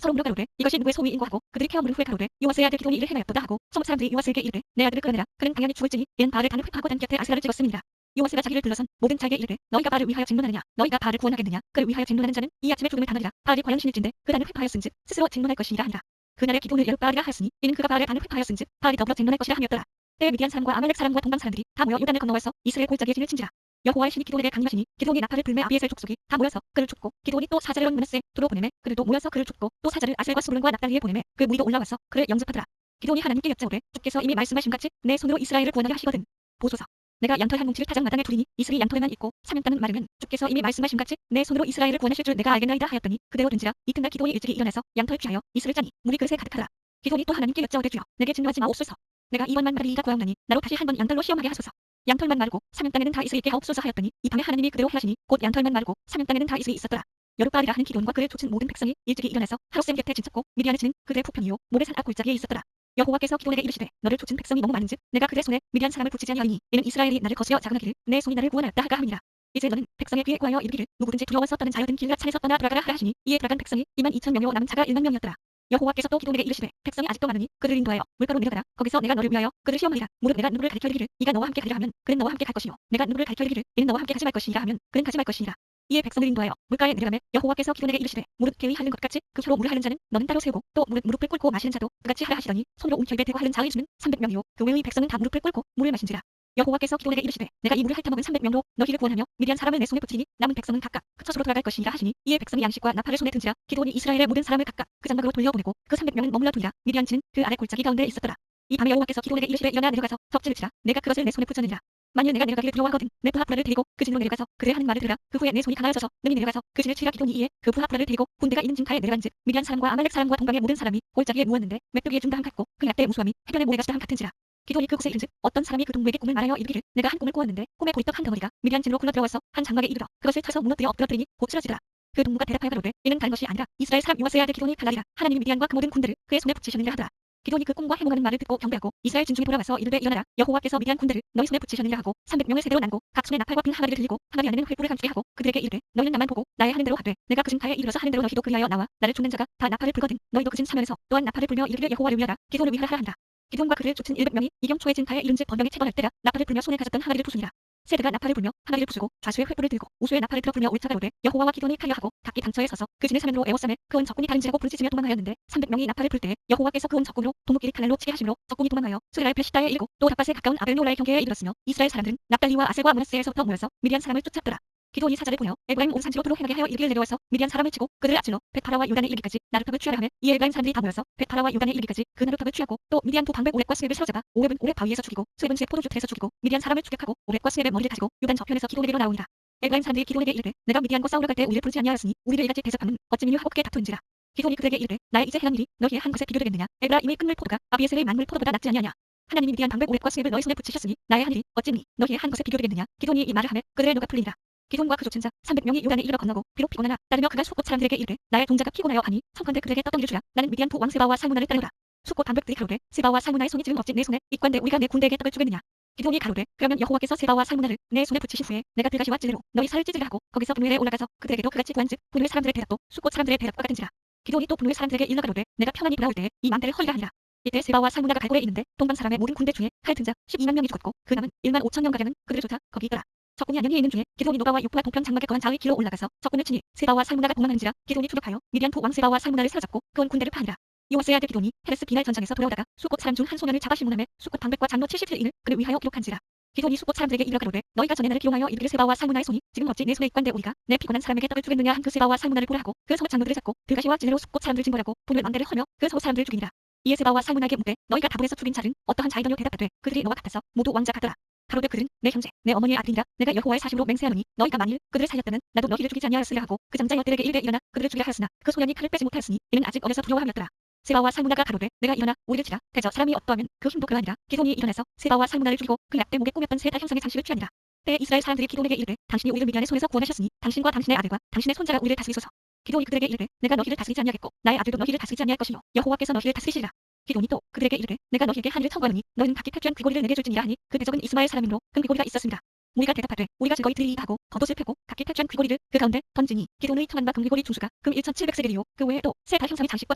서로 물어 가로되 이것이 누구의 소위인고 하고 그들이 케어 물은 후에 가로되 요아스의 아들 기드온이 이를 행하였도다 하고 성읍 사람들이 요아스에게 이르되 내 아들을 끌어내라 그는 당연히 죽을지니 이는 바알을 단을 회파하고 단 곁에 아세라를 찍었습니다. 요아스가 자기를 둘러선 모든 자에게 이르되 너희가 바알을 위하여 쟁론하느냐 너희가 바알을 구원하겠느냐 그를 위하여 쟁론하는 자는 이 아침에 죽음을 당하리라. 바알이 과연 신일진데 그 단을 회파하였은즉 스스로 쟁론할 것이니라 하니라. 그날에 기드온을 예룹바알이라 하였으니 이는 그가 바알의 단을 회파하였은즉 바알이 더불어 쟁론할 것이라 함이었더라. 때에 미디안 사람과 아말렉 사람과 동방 사람들이 다 모여 요단을 건너와서 이스라엘 골짜기에 진을 친지라. 여호와의 신이 기드온에게 강림하시니 기드온이 나팔을 불매 아비에셀 족속이 다 모여서 그를 쫓고 기드온이 또 사자를 온 므낫세 도로 보내매 그들도 모여서 그를 쫓고 또 사자를 아셀과 스불론과 납달리에 보내매 그 무리도 올라와서 그를 영접하더라. 기드온이 하나님께 여짜오되 주께서 이미 말씀하신 같이 내 손으로 이스라엘을 구원하게 하시거든. 보소서. 내가 양털 한 뭉치를 타작 마당에 두리니 이슬이 양털에만 있고 사면 땅은 마르면 주께서 이미 말씀하신 같이 내 손으로 이스라엘을 구원하실 줄 내가 알겠나이다 하였더니 그대로 된지라. 이튿날 기드온이 일찍이 일어나서 양털 취하여 이슬을 짜니 물이 그릇에 가득하더라. 기드온이 또 하나님께 여짜오되 주여 내게 진노하지 마옵소서. 내가 이번만 마르리가 고하오나니 나로 다시 한 번 양털로 시험하게 하소서. 양털만 마르고 사면 땅에는 다 이슬이 있게 하옵소서 하였더니 이 밤에 하나님이 그대로 하시니 곧 양털만 마르고 사면 땅에는 다 이슬이 있었더라. 여룹바알이라 하는 기드온과 그를 쫓은 모든 백성이 일찍이 일어나서 하롯셈 곁에 진쳤고 미디안의 진은 그들의 부평이요 모레산 앞 골짜기에 있었더라. 여호와께서 기드온에게 이르시되 너를 쫓은 백성이 너무 많은즉 내가 그들의 손에 미디안 사람을 붙이지 아니하리니 이는 이스라엘이 나를 거스려 자근하기를 내 손이 나를 구원하였다 하가 함이니라. 이제 너는 백성의 귀에 구하여 이르기를 누구든지 두려워서 떠는 자여든 길앗 산에서 떠나 돌아가라 하라 하시니 이에 돌아간 백성이 22,000명이요 남은 자가 1만 명이었더라. 여호와께서 또 기드온에게 이르시되 백성이 아직도 많으니 그들을 인도하여 물가로 내려가라. 거기서 내가 너를 위하여 그들을 시험하리라. 무릇 내가 누구를 가리켜 이르기를 이가 너와 함께 가리라 하면 그는 너와 함께 갈 것이요 내가 누구를 가리켜 이르기를 이는 너와 함께 가지 말 것이니라 하면 그는 가지 말 것이니라. 이에 백성을 인도하여 물가에 내려가매 여호와께서 기드온에게 이르시되 무릇 개의 하는 것 같이 그 혀로 물을 하는 자는 너는 따로 세우고 또 무릇 무릎을 꿇고 마시는 자도 그같이 하라 하시더니 손으로 웅켜 입에 대고 하는 자의 수는 300명이요 그 외의 백성은 다 무릎을 꿇고 물을 마신지라. 여호와께서 기드온에게 이르시되 내가 이 물을 핥아먹은 300명로 너희를 구원하며 미디안 사람을 내 손에 붙이니 남은 백성은 각각 그 처소로 돌아갈 것이니라 하시니 이에 백성이 양식과 나팔을 손에 든지라. 기드온이 이스라엘의 모든 사람을 각각 그 장막으로 돌려보내고 그 300명은 머물러 두니라. 미디안 진은 그 아래 골짜기 가운데 있었더라. 이 밤에 여호와께서 기드온에게 이르시되 일어나 내려가서 적지를 치라. 내가 그것을 내 손에 붙였느니라. 만일 내가 내려가기를 두려워하거든 내 부하프라를 데리고 그 진으로 내려가서 그들의 하는 말을 들으라. 그 후에 내 손이 강하여져서 능히 내려가서 그 진을 치라. 기드온이 이에 그 부하프라를 데리고 군대가 있는 진가에 내려간즉 미디안 사람과 아말렉 사람과 동방의 모든 사람이 골짜기에 누웠는데 메뚜기의 중다함 같고 그 약대의 무수함이 해변의 모래가시다함 같은지라. 기드온이 그곳에 이른즉 어떤 사람이 그 동무에게 꿈을 말하여 이르기를 내가 한 꿈을 꾸었는데 꿈에 보리떡 한 덩어리가 미디안 진으로 굴러 들어와서 한 장막에 이르러 그것을 쳐서 무너뜨려 엎드러뜨리니 곧 쓰러지더라. 그 동무가 대답하여 가로되 이는 다른 것이 아니라 이스라엘 사람 요아스의 아들 기드온이 칼날이라. 하나님이 미디안과 그 모든 군대를 그의 손에 붙이셨느니라 하더라. 기드온이 그 꿈과 해몽하는 말을 듣고 경배하고 이스라엘 진중에 돌아와서 이르되 일어나라. 여호와께서 미디안 군대를 너희 손에 붙이셨느니라 하고 300명을 세대로 나누고 각 손에 나팔과 빈 항아리를 들리고 항아리 안에는 횃불을 감추게 하고 그들에게 이르되 너희는 나만 보고 나의 하는 대로 하되 내가 그 진가에 이르러서 하는 대로 너희도 그리하여 나와 나를 쫓는 자가 다 나팔을 불거든 너희도 그 진 사면에서 또한 나팔을 불며 이르기를 여호와를 위하라 기드온을 위하라 하라 한다. 기드온과 그를 쫓은 100명이 이경초의 진가에 이른즉 번병이 채번할 때라 나팔을 불며 손에 가졌던 항아리를 부수니라. 세드가 나팔을 불며 항아리를 부수고 좌수에 횃불을 들고 우수에 나팔을 들어 불며 울타가로되 여호와와 기드온이 칼려하고 각기 당처에 서서 그 진의 사면으로 에워싸매 그 온 적군이 다른지라고 부르짖으며 도망하였는데 300명이 나팔을 불 때에 여호와께서 그 온 적군으로 도무끼리 칼날로 치게 하심으로 적군이 도망하여 스레알 베시다에 이르고 또 라밧에 가까운 아벨노라의 경계에 이르렀으며 이스라엘 사람들은 납달리와 아셀과 므낫세에서부터 모여서 미디안 사람을 쫓았더라. 기드온이 사자를 보내어 에브라임 온 산지로 도로 행하게 하여 이르기를 내려와서 미디안 사람을 치고 그들을 앞질러 벳파라와 요단에 이르기까지 나루탑을 취하라 하며 이 에브라임 사람들이 다 모여서 벳파라와 요단에 이르기까지 그 나루탑을 취하고 또 미디안 두 방백 오렙과 스웹을 사로잡아 오렙은 오렙 바위에서 죽이고 스웹은 스웹 포도주 틀에서 죽이고 미디안 사람을 추격하고 오렙과 스웹의 머리를 가지고 요단 저편에서 기드온에게로 나오니라. 에브라임 사람들이 기드온에게 이르되 내가 미디안과 싸우러 갈 때 우리를 부르지 아니하였으니 우리를 이같이 대적하면 어찌 민유 하고 크게 다투는지라. 기드온이 그들에게 이르되 나의 이제 행한 일이 너희의 한 것에 비교되겠느냐. 에브라임의 끈물 포도가 아비에셀의 만물 포도보다 낫지 아니하냐. 하나님이 미디안 방백 오렙과 스웹을 너희 손에 붙이셨으니 나의 한 일이 어찌 너희의 한 것에 비교되겠느냐. 기드온이 이 말을 하매 그들의 노가 풀리니라. 기드온과 그 쫓은 자 300명이 요단에 이르러 건너고 비록 피곤하나 따르며 그가 숫곳 사람들에게 이르되 나의 동자가 피곤하여 하니 청컨대 그들에게 떡덩이를 주라. 나는 미디안 두 왕 세바와 살무나를 따르라. 숫곳 방백들이 가로되 세바와 살무나의 손이 지금 어찌 내 손에 있관대 우리가 내 군대에게 떡을 주겠느냐. 기드온이 가로되 그러면 여호와께서 세바와 살무나를 내 손에 붙이신 후에 내가 들가시와 찔레로 너희 살을 찢으라 하고 거기서 분회에 올라가서 그들에게도 그같이 구한즉 분회 사람들의 대답도 숫곳 사람들의 대답과 같은지라. 기드온이 또 분회 사람들에게 일러 가로되 내가 평안히 돌아올 때에 이 망대를 허리라 하니라. 이때 세바와 살무나가 갈고에 있는데 동방 사람의 모든 군대 중에 칼 든 자 12만 명이 죽었고 그 남은 1만 5천 명 가량은 그들을 쫓아 거기 있더라. 적군이 안녕히 있는 중에 기드온이 노바와 육부와 동편 장막에 거한 자의 길로 올라가서 적군을 치니 세바와 살무나가 도망하는지라. 기드온이 추격하여 미디안 두 왕 세바와 살무나를 사로잡고 그 온 군대를 파하니라. 요아스의 아들 기드온이 헤레스 비날 전장에서 돌아오다가 숫곳 사람 중 한 소년을 잡아 심문함에 숫곳 방백과 장로 77인을 그를 위하여 기록한지라. 기드온이 숫곳 사람들에게 이르러 가로되 너희가 전에 나를 기용하여 이르기를 세바와 살무나의 손이 지금 어찌 내 손에 있관대 우리가 내 피곤한 사람에게 떡을 주겠느냐 한 그 세바와 살무나를 보라 하고 그 서옷 장로들을 잡고 들가시와 찔레로 숫곳 사람들을 징벌하고 분을 망대를 헐며 그 서옷 사람들을 죽이니라. 이에 세바와 살무나에게 묻되 너희가 다불에서 죽인 자는 어떠한 자이더뇨 대답하되 그들이 너와 같아서 모두 왕자 같더라. 가로되 그들은 내 형제 내 어머니의 아들이라 내가 여호와의 사심으로 맹세하노니 너희가 만일 그들을 살렸다면 나도 너희를 죽이지 아니하였으리라 하고 그 장자 여들에게 이르되 일어나 그들을 죽이라 하였으나 그 소년이 칼을 빼지 못하였으니 이는 아직 어려서 두려워함이었더라. 세바와 살무나가 가로되 내가 일어나 우리를 치라. 대저 사람이 어떠하면 그 힘도 그러하니라. 기드온이 일어나서 세바와 살무나를 죽이고 그 약대 목에 꾸몄던 세 달 형상의 장식을 취하니라. 때에 이스라엘 사람들이 기드온에게 이르되 당신이 우리를 미디안의 손에서 구원하셨으니 당신과 당신의 아들과 당신의 손자가 우리를 다스리소서. 기드온이 그들에게 이르되 내가 너희를 다스리지 아니하겠고 나의 아들도 너희를 다스리지 아니할 것이요 여호와께서 너희를 다스리시리라. 기드온이 또 그들에게 이르되 내가 너희에게 한 일을 청구하노니 너희는 각기 탈주한 귀고리를 내게 줄지니라 하니 그 대적은 이스마엘 사람이므로 금 귀고리가 있었습니다. 무리가 대답하되 우리가 즐거이 드리이다 하고 겉옷을 펴고 각기 탈취한 귀고리를 그 가운데 던지니 기돈의 천안과 금귀고리 중수가 금 1,700세겔이요 그 외에도 세 달 형상의 장식과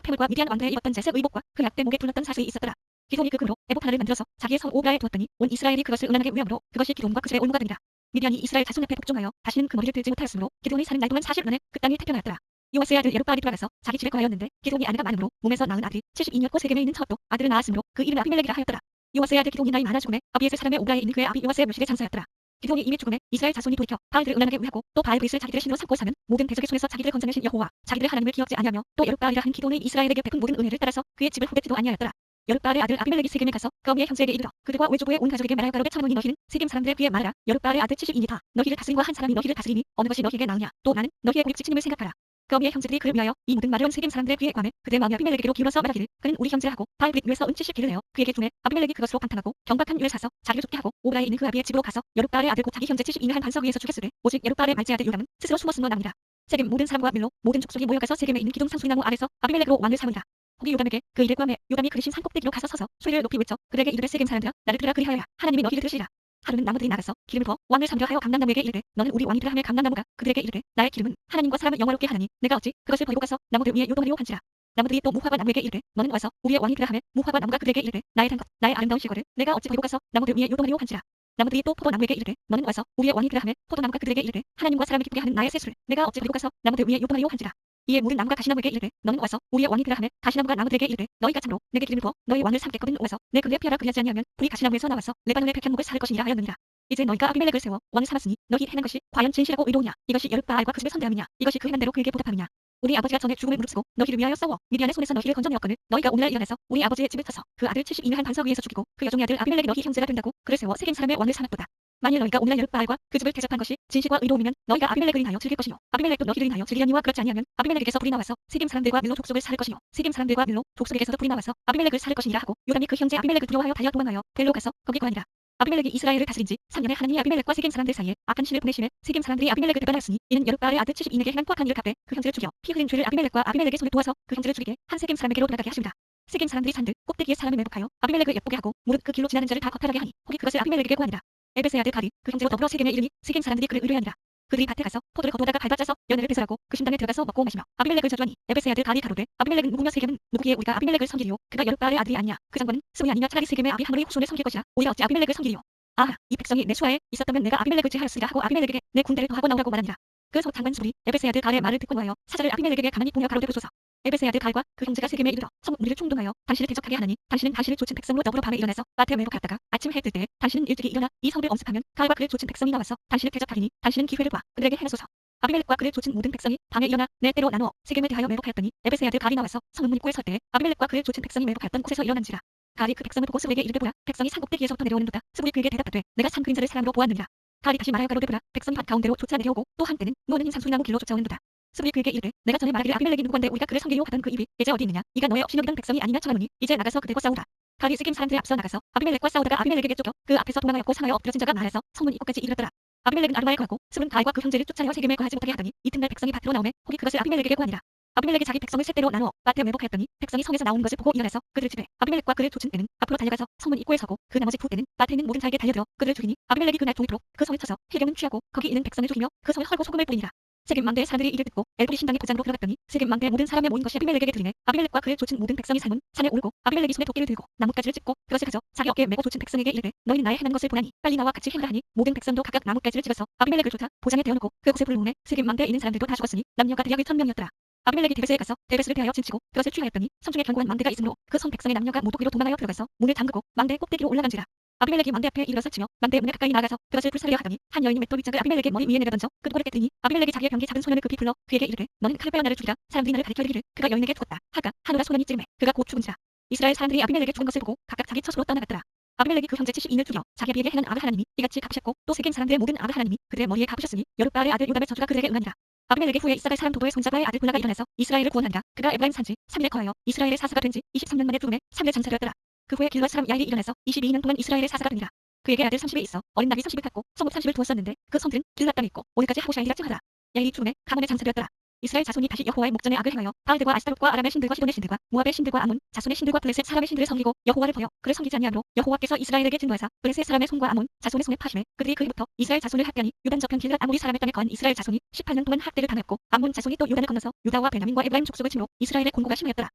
패물과 미디안 왕래에 입었던 제색 의복과 그 약대 목에 둘렀던 사슬이 있었더라. 기돈이 그 금으로 에봇 하나를 만들어서 자기의 성 오브라에 두었더니 온 이스라엘이 그것을 은하게 위함으로 그것이 기돈과 그 집의 올무가 되니라. 미디안이 이스라엘 자손 앞에 복종하여 다시는 그 머리를 들지 못하였으므로 기돈이 사는 날 동안 40년에 그 땅이 태평하였더라. 요아스의 아들 예룹바알이 돌아가서 자기 집에 거하였는데 기돈이 아내가 많음으로 몸에서 낳은 아들이 72였고 세겜에 있는 첩도 아들을 낳았으므로 그 이름을 아비멜렉이라 하였더라. 요아스의 아들 기돈이 나이 많아 죽음에 아비에셀 사람의 오브라에 있는 그의 아비 요아스의 묘실에 장사였더라. 기돈이 이미 죽음에 이스라엘 자손이 돌이켜 바알들을 은하게 위하고 또 바알 브릿을 자기들의 신으로 삼고 사는 모든 대적의 손에서 자기들을 건져내신 여호와 자기들의 하나님을 기억지 아니하며 또 예룹바알이라 한 기돈의 이스라엘에게 베푼 모든 은혜를 따라서 그의 집을 후배지도 아니하였더라. 예룹바알의 아들 아비멜렉이 세겜에 가서 그 어미의 형제에게 이르러 그들과 외조부의 온 가족에게 말하여 가로되 청하노니 너희는 세겜 사람들에 비해 말하라. 예룹바알의 아들 70인이다. 너희를 다스림과 한 사람이 너희를 다스리니 어느 것이 너희에게 나으냐. 또 나는 너희의 고립지침을 생각하라. 그 어미의 형제들이 그를 위하여 이 모든 말을 온 세겜 사람들의 귀에 관해 그들의 마음이 아비멜렉에게로 기울어서 말하기를 그는 우리 형제라 하고 바알 브릿 위에서 은 70기를 내어 그에게 주매 아비멜렉이 그것으로 방탕하고 경박한 율을 사서 자기를 죽게 하고 오브라에 있는 그 아비의 집으로 가서 예룹바알의 아들 곧 자기 형제 70인을 한 반석 위에서 죽였으되 오직 예룹바알의 말제 아들 요람은 스스로 숨어 숨어나니라. 세겜 모든 사람과 밀로 모든 족속이 모여가서 세겜에 있는 기둥 상수리나무 아래서 아비멜렉으로 왕을 삼으니라. 후기 요람에게 그 일을 구하매 요람이 그리신 산 꼭대기로 가서 서서 소리를 높이 외쳐 그들에게 이르되 세겜 사람들아 나를 들으라 그리하여야 하나님이 너희를 들으시리라. 하루는 나무들이 나가서 기름을 부어 왕을 삼으려 하여 감람나무에게 이르되 너는 우리 왕이 되라 하며 감람나무가 그들에게 이르되 나의 기름은 하나님과 사람을 영화롭게 하나니 내가 어찌 그것을 버리고 가서 나무들 위에 요동하리오 한지라. 나무들이 또 무화과 나무에게 이르되 너는 와서 우리의 왕이 되라 하며 무화과 나무가 그들에게 이르되 나의 단것 나의 아름다운 실과를 내가 어찌 버리고 가서 나무들 위에 요동하리오 한지라. 나무들이 또 포도나무에게 이르되 너는 와서 우리의 왕이 되라 하며 포도나무가 그들에게 이르되 하나님과 사람을 기쁘게 하는 나의 새술을 내가 어찌 버리고 가서 나무들 위에 요동하리오 한지라. 이에 모든 나무가 가시나무에게 이르되 너는 와서 우리의 왕이 되라 하며 가시나무가 나무들에게 이르되 너희가 참으로 내게 기름을 부어 너희 왕을 삼겠거든. 와서 내 근래 피하라 그리하지 아니하면 불이 가시나무에서 나와서 레바논의 백향목을 살 것이니라 하였느니라. 이제 너희가 아비멜렉을 세워 왕을 삼았으니 너희 행한 것이 과연 진실하고 의로우냐. 이것이 예룹바알과 그 집의 선대함이냐. 이것이 그 행한 대로 그에게 보답함이냐. 우리 아버지가 전에 죽음을 무릅쓰고 너희를 위하여 싸워 미디안의 손에서 너희를 건져내었거늘 너희가 오늘날 일어나서 우리 아버지의 집을 쳐서 그 아들 70인을 한 반석 위에서 죽이고 그 여종의 아들 아비멜렉이 너희 형제가 된다고 그를 세워 세겜 사람의 왕을 삼았도다. 만일 너희가 오늘날 예룹바알과 그 집을 대접한 것이 진실과 의로움이면 너희가 아비멜렉을 인하여 즐길 것이요 아비멜렉도 너희를 인하여 즐기려니와 그렇지 아니하면 아비멜렉에게서 불이 나와서 세겜 사람들과 밀로 족속을 살 것이요 세겜 사람들과 밀로 족속에게서도 불이 나와서 아비멜렉을 살 것이니라 하고 요람이 그 형제 아비멜렉을 두려워하여 달려 도망하여 벨로 가서 거기 거하니라. 아비멜렉이 이스라엘을 다스린 지 3년에 하나님이 아비멜렉과 세겜 사람들 사이에 악한 신을 보내심에 세겜 사람들이 아비멜렉을 배반하였으니 이는 예룹바알의 아들 70인에게 행한 포악한 일을 갚되 그 형제를 죽여 피 흘린 죄를 아비멜렉과 아비멜렉의 손에 도와서 그 형제를 죽이게 한 세겜 사람에게로 돌아가게 하십니다. 세겜 사람들이 산들 꼭대기에 사람을 매복하여 아비멜렉을 예쁘게 하고 무릇 그 길로 지나는 자를 다 거탈하게 하니 혹이 그것을 아비멜렉에게 구하니라. 에베스의 아들 갈이 그 형제로 더불어 세겜에 이르니 세겜 사람들이 그를 의뢰하니라. 그들이 밭에 가서 포도를 거두다가 밟아짜서 연회를 배설하고 그 신당에 들어가서 먹고 마시며 아비멜렉을 저주하니 에베스의 아들 갈이 가로되 아비멜렉은 누구며 세겜은 누구기에 우리가 아비멜렉을 섬기리요. 그가 예룹바알의 아들이 아니냐. 그 장관은 스물이 아니냐. 차라리 세겜의 아비 하물의 후손을 섬길 것이라. 오히려 어찌 아비멜렉을 섬기리요. 아, 이 백성이 내 수하에 있었다면 내가 아비멜렉을 제하였으리라 하고 아비멜렉에게 내 군대를 더하고 나오라고 말하니라. 그 장관 수리 에베스의 아들 갈의 말을 듣고 나여 사자를 아비멜렉에게 가만히 보며 가로되 보소서. 에베스의 아들 갈과 그 형제가 세겜에 이르러 성 우리를 총동하여 당신을 대적하게 하나니 당신은 당신을 좇은 백성으로 더불어 밤에 일어나서 밭에 매복하다가 아침 해 뜰 때에 당신은 일찍이 일어나 이 성을 엄습하면 갈과 그를 좇은 백성이 나와서 당신을 대적하리니 당신은 기회를 봐 그들에게 행하소서. 아비멜렉과 그를 좇은 모든 백성이 밤에 일어나 네 때로 나누어 세겜을 대하여 매복하였더니 에베스의 아들 갈이 나와서 성 문문 입구에 설 때에 아비멜렉과 그를 좇은 백성이 매복하였던 곳에서 일어난지라. 갈이 그 백성을 보고 스불에게 이르되 보라 백성이 산 꼭대기에서부터 내려오는도다. 스불이 그에게 대답하되 내가 산 그림자를 사람으로 보았느니라. 갈이 다시 말하여 가로되 보라 백성이 밭 가운데로 쫓아 내려오고 또 한때는 노는 인상수리나무 길로 쫓아오는도다. 스불이 그에게 이르되 내가 전에 말하기를 아비멜렉이 누구건데 우리가 그를 섬기려 하던 그 입이 이제 어디 있느냐. 이가 너의 없이 여기던 백성이 아니냐 청하노니 이제 나가서 그들과 싸우라. 갈이 세겜 사람들에 앞서 나가서 아비멜렉과 싸우다가 아비멜렉에게 쫓겨 그 앞에서 도망하였고 상하여 엎드러진 자가 많아서 성문 입구까지 이르렀더라. 아비멜렉은 아르바에 거하고 스불은 갈과 그 형제를 쫓아내어 세겜에 거하지 못하게 하더니 이튿날 백성이 밭으로 나오매 혹이 그것을 아비멜렉에게 구하니라. 아비멜렉이 자기 백성을 세 때로 나누어 밭에 매복하였더니 백성이 성에서 나오는 것을 보고 일어나서 그들을 치되 아비멜렉과 그를 좇은 때는 앞으로 달려가서 성문 입구에 서고 그 나머지 두 때는 밭에 있는 모든 자에게 달려들어 그들을 죽이니 아비멜렉이 그날 종일토록 그 성을 쳐서 필경은 취하고 거기 있는 백성을 죽이며 그 성을 헐고 소금을 뿌리니라. 세겜 망대의 사람들이 이를 듣고 엘볼이 신당의 보장으로 들어갔더니 세겜 망대의 모든 사람의 모인 것이 아비멜렉에게 들리매 아비멜렉과 그를 좇은 모든 백성이 산문 산에 오르고 아비멜렉이 손에 도끼를 들고 나뭇가지를 찝고 그것을 가져 자기 어깨에 메고 좇은 백성에게 이르되 너희는 나의 행한 것을 보나니 빨리 나와 같이 행하라 하니 모든 백성도 각각 나뭇가지를 집어서 아비멜렉을 쫓아 보장에 대어놓고 그곳에 불을 놓으매 세겜 망대에 있는 사람들도 다 죽었으니 남녀가 대략 1,000명이었더라. 아비멜렉이 데베스에 가서 데베스를 대하여 진치고 그것을 취하였더니 성중에 견고한 망대가 있으므로 그 성 백성의 남녀가 모독 위로 도망하여 들어가서 문을 잠그고 망대의 꼭대기로 올라간지라. 아비멜렉이 망대 앞에 이르러서 치며 망대 문에 가까이 나가서 그것을 불사르려 하더니 한 여인이 맷돌 빗장을 아비멜렉의 머리 위에 내려 던져 그 돌을 깨뜨리니 아비멜렉이 자기의 병기 작은 소년을 급히 불러 그에게 이르되 너는 칼을 빼어 나를 죽이라. 사람들이 나를 가리켜 이르기를 그가 여인에게 죽었다. 하가 하노라 소년이 찌르매 그가 곧 죽은지라. 이스라엘 사람들이 아비멜렉의 죽은 것을 보고 각각 자기 처소로 떠나갔더라. 아비멜렉이 그 형제 70인을 죽여 자기 아비에게 행한 아가 하나님이 이같이 갚으셨고 또 세겜 사람들의 모든 아가 하나님이 그들의 머리에 갚으셨으니 여룻바알의 아들 요담의 저주가 그들에게 응하니라. 아비멜렉의 후에 이스라엘 사람 도도의 손자 바의 아들 블라가 일어나서 이스라엘을 구원하니라. 그가 에브라임 산지 3일에 거하여 이스라엘의 사사가 된 지 23년 만에 죽음에 3일 장사되었더라. 그 후에 길앗 사람 야일이 일어나서 22년 동안 이스라엘의 사사가 되니라. 그에게 아들 30에 있어 어린 나귀 30을 갖고 성읍 30을 두었었는데 그 성들은 길앗 땅에 있고 오늘까지 하고샤일이라 칭하더라. 야일이 죽음에 가문의 장사되었더라. 이스라엘 자손이 다시 여호와의 목전에 악을 행하여 바알들과 아스타롯과 아람의 신들과 시돈의 신들과 모압의 신들과 암몬 자손의 신들과 블레셋 사람의 신들을 섬기고 여호와를 버려 그를 섬기지 아니하므로 여호와께서 이스라엘에게 진노하사 블레셋 사람의 손과 암몬 자손의 손에 파시매 그들이 그 후부터 이스라엘 자손을 학대하니 유단 저편 길앗 아모리 사람의 땅에 거한 이스라엘 자손이 18년 동안 학대를 당했고 암몬 자손이 또 요단을 건너서 유다와 베냐민과 에브라임 족속을 침으로 이스라엘의 공고가 심하였더라.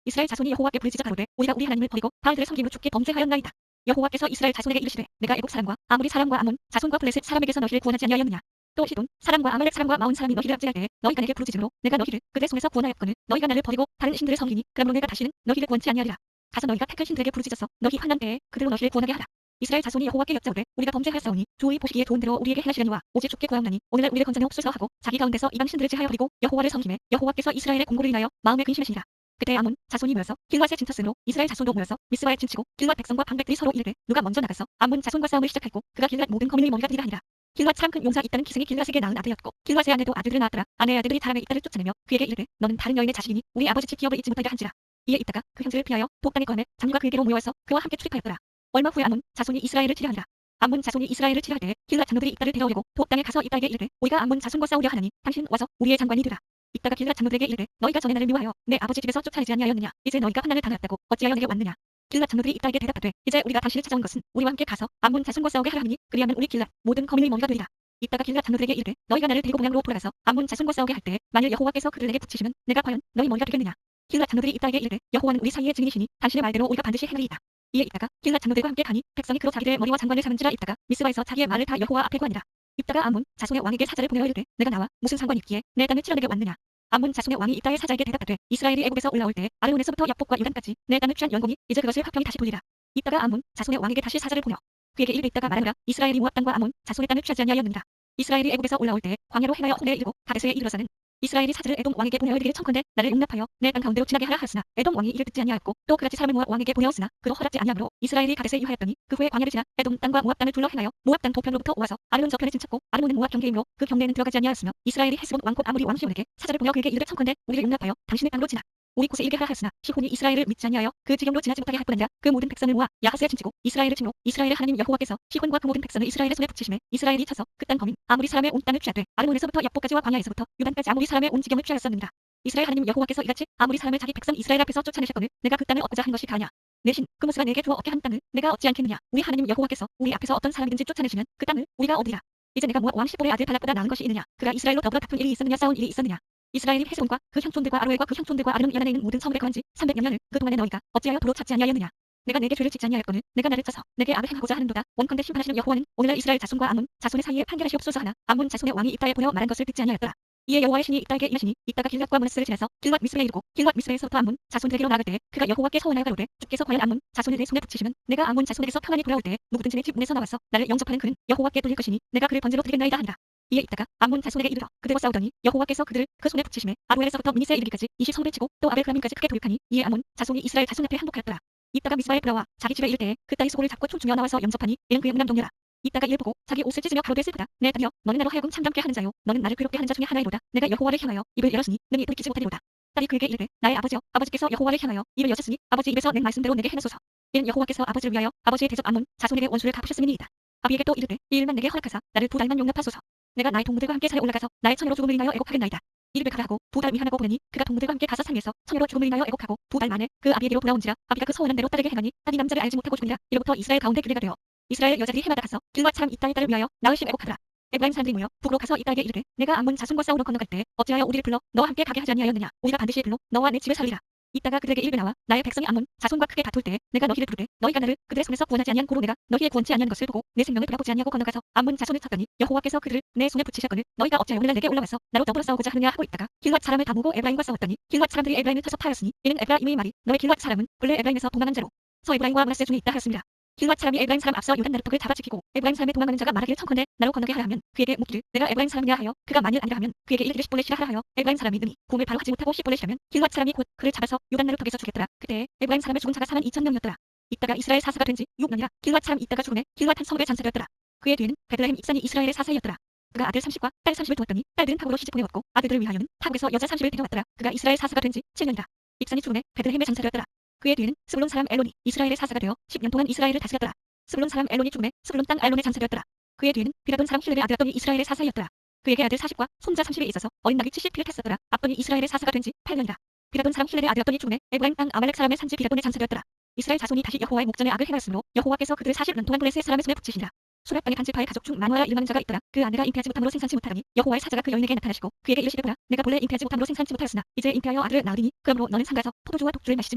이스라엘 자손이 여호와께 부르짖어 가로되 우리가 우리 하나님을 버리고 바알들을 섬김으로 죽게 범죄하였나이다. 여호와께서 이스라엘 자손에게 이르시되 내가 애국 사람과 아모리 사람과 암몬 자손과 블레셋 사람에게서 너희를 구원하지 아니하였느냐. 또 시돈 사람과 아말렉 사람과 마온 사람이 너희를 압제할 때에 너희가 내게 부르짖으므로 내가 너희를 그들의 손에서 구원하였거늘 너희가 나를 버리고 다른 신들을 섬기니 그러므로 내가 다시는 너희를 구원치 아니하리라. 가서 너희가 택한 신들에게 부르짖어서 너희 환난 때에 그들로 너희를 구원하게 하라. 이스라엘 자손이 여호와께 여짜오되 우리가 범죄하였사오니 주의 보시기에 좋은 대로 우리에게 행하시려니와 오직 주께 구하옵나니 오늘날 우리를 건져내옵소서 하고 자기 가운데서 이방 신들을 제하여 버리고 여호와를 섬기매 여호와께서 이스라엘의 공고를 인하여 마음에 근심하시니라. 그때 암몬 자손이 모여서 길앗에 진쳤으므로 이스라엘 자손도 모여서 미스바에 진치고 길앗 백성과 방백들이 서로 이르되 누가 먼저 나가서 암몬 자손과 싸움을 시작했고 그가 길앗 모든 거민의 머리가 되리라 하니라. 길앗 참 큰 용사 있다는 기생이 길앗에게 낳은 아들이었고 길앗의 아내도 아들을 낳았더라. 아내의 아들이 다람의 이딸을 쫓아내며 그에게 이르되 너는 다른 여인의 자식이니 우리 아버지 집 기업을 잊지 못하게 한지라. 이에 있다가 그 형제를 피하여 독단에 거하매 장과 그에게로 모여서 그와 함께 출입하였더라. 얼마 후에 암몬 자손이 이스라엘을 치려하니라. 암몬 자손이 이스라엘을 치려할 때에 길앗 장로들이 이딸을 데려오려고 독단에 가서 이딸에게 이르되 우리가 암몬 자손과 싸우려 하나니 당신 와서 우리의 장관이 되라. 이따가 길앗 장로들에게 이르되 너희가 전에 나를 미워하여 내 아버지 집에서 쫓아내지 아니하였느냐. 이제 너희가 환난을 당하였다고 어찌하여 내게 왔느냐. 길앗 장로들이 이딸에게 대답하되 이제 우리가 당신을 찾아온 것은 우리와 함께 가서 암몬 자손과 싸우게 하려 함이니 그리하면 우리 길앗 모든 거민의 머리가 되리라. 이따가 길앗 장로들에게 이르되 너희가 나를 데리고 동양으로 돌아가서 암몬 자손과 싸우게 할 때에 만일 여호와께서 그를 내게 붙이시면 내가 과연 너희 머리가 되겠느냐. 길앗 장로들이 이딸에게 이르되 여호와는 우리 사이의 증인이시니 당신의 말대로 우리가 반드시 행하리이다. 이에 있다가 길앗 장로들과 함께 가니 백성이 그로 자기들의 머리와 장관을 삼은지라. 있다가 미스바에서 자기의 말을 다 여호와 앞에 구하니라. 있다가 암몬 자손의 왕에게 사자를 보내어 이르되 내가 나와 무슨 상관이 있기에 내 땅을 치러 내게 왔느냐. 암몬 자손의 왕이 이따의 사자에게 대답하되 이스라엘이 애굽에서 올라올 때에 아르논에서부터 야복과 유단까지 내 땅을 취한 영공이 이제 그것을 화평히 다시 돌리라. 이따가 암몬 자손의 왕에게 다시 사자를 보내어 그에게 이르되 있다가 말하노라. 이스라엘이 모압 땅과 암몬 자손의 땅을 취하지 아니하였느니라. 이스라엘이 애굽에서 올라올 때에 광야로 행하여 호내에 이르고 가데스에 이르러서는 이스라엘이 사자를 에돔 왕에게 보내어 이르기를 청컨대 나를 용납하여 내 땅 가운데로 지나게 하라 하였으나 에돔 왕이 이를 듣지 아니하였고 또 그같이 사람을 모압 왕에게 보내었으나 그도 허락지 아니하므로 이스라엘이 가데스에 유하였더니 그 후에 광야를 지나 에돔 땅과 모압 땅을 둘러 행하여 모압 땅 동편으로부터 오와서 아르논 저편에 진쳤고 아르논은 모압 경계이므로 그 경내에는 들어가지 아니하였으며 이스라엘이 헤스본 왕 곧 아모리 왕 시온에게 사자를 보내어 그에게 이르되 청컨대 우리를 용납하여 당신의 땅으로 지나 우리 곳에 일게 하라 하였으나 시혼이 이스라엘을 믿지 아니하여 그 지경으로 지나지 못하게 할 뿐 아니라 그 모든 백성을 모아 야하스에 진치고 이스라엘을 침으로 이스라엘의 하나님 여호와께서 시혼과 그 모든 백성을 이스라엘의 손에 붙이심에 이스라엘이 쳐서 그 땅 거민 아모리 사람의 온 땅을 취하되 아르논에서부터 야복까지와 광야에서부터 유단까지 아모리 사람의 온 지경을 취하였었느니라. 이스라엘 하나님 여호와께서 이같이 아모리 사람을 자기 백성 이스라엘 앞에서 쫓아내셨거늘 내가 그 땅을 얻고자 한 것이 다냐. 내 신 그 모습아 내게 주어 얻게 한 땅을 내가 얻지 않겠느냐. 우리 하나님 여호와께서 우리 앞에서 어떤 사람이든지 쫓아내시면 그 땅을 우리가 얻으리라. 이제 내가 모압 왕 시볼의 아들 발락보다 나은 것이 있느냐. 그가 이스라엘로 더불어 다툰 일이 있었느냐 싸운 일이 있었느냐. 이스라엘이 헤스본과 그 형촌들과 아로엘과 그 형촌들과 아르논 연안에 있는 모든 성읍에 거한 지 300여 년을 그 동안에 너희가 어찌하여 도로 찾지 아니하였느냐. 내가 내게 죄를 짓지 아니하였거늘 내가 나를 쪄서 내게 악을 행하고자 하는도다. 원컨대 심판하시는 여호와는 오늘날 이스라엘 자손과 암몬 자손의 사이에 판결하시옵소서 하나 암몬 자손의 왕이 이따에 보내어 말한 것을 듣지 아니하였더라. 이에 여호와의 신이 이따에게 임하시니 이따가 길앗과 문스를 지나서 길앗 미스베에 이르고 길앗 미스베에서부터 암몬 자손들에게로 나아갈 때에 그가 여호와께 서원하여 가로되 주께서 과연 암몬 자손을 내 손에 붙이시면 내가 암몬 자손에게서 평안히 돌아올 때에 누구든지 내 집 문에서 나와서 나를 영접하는 그는 여호와께 돌릴 것이니 내가 그를 번제로 드리겠나이다 하니라. 이에 있다가 암몬 자손에게 이르러 그들과 싸우더니 여호와께서 그들을 그 손에 붙이심에 아로엘에서부터 미니스에 이르기까지 20성을 치고 또 아벨그라민까지 크게 돌격하니 이에 암몬 자손이 이스라엘 자손 앞에 항복하였더라. 이따가 미스바에 돌아와 자기 집에 이를 때에 그 딸이 소고를 잡고 춤추며 나와서 영접하니 이는 그의 문남 동료라. 이따가 이를 보고 자기 옷을 찢으며 가로되 슬프다. 내 딸이여 너는 나로 하여금 참담케 하는 자요 너는 나를 괴롭게 하는 자 중에 하나이로다. 내가 여호와를 향하여 입을 열었으니 능히 돌이키지 못하리로다. 딸이 그에게 이르되 나의 아버지여 아버지께서 여호와를 향하여 입을 여셨으니 아버지 입에서 낸 말씀대로 내게 해내소서. 이는 여호와께서 아버지를 위하여 아버지의 대적 암몬 자손에게 원수를 갚으셨음이니이다. 아비에게 또 이르되 이 일만 내게 허락하사 나를 2달만 용납하소서. 내가 나의 동무들과 함께 산에 올라가서 나의 처녀로 죽음을 인하여 애곡하겠나이다. 이르되 가라 하고 2달 위하나고 보내니 그가 동무들과 함께 가서 산 위에서 처녀로 죽음을 인하여 애곡하고 2달 만에 그 아비에게로 돌아온지라. 아비가 그 서원한 대로 딸에게 행하니 딸이 남자를 알지 못하고 죽으니라. 이로부터 이스라엘 가운데 규례가 되어 이스라엘 여자들이 해마다 가서 길앗 사람 이딸의 딸을 위하여 나으심 애곡하더라. 에브라임 사람들이 모여 북으로 가서 이딸에게 이르되 내가 암몬 자손과 싸우러 건너갈 때 어찌하여 우리를 불러 너와 함께 가게 하지 아니하였느냐. 우리가 반드시 불러 너와 내 집에 살리라. 이따가 그들에게 이르되 나와 나의 백성이 암몬 자손과 크게 다툴 때에 내가 너희를 부르되 너희가 나를 그들의 손에서 구원하지 아니한 고로 내가 너희의 구원치 아니한 것을 보고 내 생명을 돌아보지 아니하고 건너가서 암몬 자손을 쳤더니 여호와께서 그들을 내 손에 붙이셨거늘 너희가 어찌하여 오늘날 내게 올라와서 나로 더불어 싸우고자 하느냐 하고 있다가 길앗 사람을 다 모고 에브라임과 싸웠더니 길앗 사람들이 에브라임을 쳐서 파였으니 이는 에브라임의 말이 너의 길앗 사람은 본래 에브라임에서 도망한 자로 서 에브라임과 므낫세 중에 있다 하였습니다. 길앗 사람이 에브라임 사람 앞서 요단 나루턱을 잡아 지키고 에브라임 사람의 도망하는 자가 말하기를 청컨대 나로 건너게 하라 하면 그에게 묻기를 내가 에브라임 사람이냐 하여 그가 만일 아니라 하면 그에게 이르기를 십볼레시라 하라 하여 에브라임 사람이 능히 공을 바로 하지 못하고 십볼레시라면 길앗 사람이 곧 그를 잡아서 요단 나루턱에서 죽였더라. 그때에 에브라임 사람의 죽은 자가 42,000명이었더라. 이따가 이스라엘 사사가 된 지 6년이라 길앗 사람 이따가 죽음에 길앗 한 성읍에 잔살되었더라. 그의 뒤에는 베들레헴 입산이 이스라엘의 사사이었더라. 그가 아들 30과 딸 30을 두었더니 딸들은 타국으로 시집 보내었고 아들들을 위하여는 타국에서 여자 30을 데려왔더라. 그가 이스라엘 사사가 된 지 7년이라. 입산이 죽음에 베들레헴에 잔살되었더라. 그의 뒤에는 스불론 사람 엘론이 이스라엘의 사사가 되어 10년 동안 이스라엘을 다스렸더라. 스불론 사람 엘론이 죽음에 스불론 땅 알론에 잔살되었더라. 그의 뒤에는 비라돈 사람 힐렐의 아들았더니 이스라엘의 사사이었더라. 그에게 아들 40과 손자 30이 있어서 어린 나이 70피를 탔었더라. 압돈이 이스라엘의 사사가 된 지 8년이라. 비라돈 사람 힐렐의 아들이었더니 죽음에 에브라임 땅 아말렉 사람의 산지 비라돈에 장사되었더라. 이스라엘 자손이 다시 여호와의 목전에 악을 행하였으므로 여호와께서 그들을 40년 동안 블레셋 사람의 손에 붙이시니라. 수렙 땅의 단지파의 가족 중 마누아라 이름하는 자가 있더라. 그 아내가 잉태하지 못함으로 생산치 못하더니 여호와의 사자가 그 여인에게 나타나시고 그에게 이르시되 보라, 내가 본래 잉태하지 못함으로 생산치 못하였으나 이제 잉태하여 아들을 낳으리니 그러므로 너는 상가서 포도주와 독주를 마시지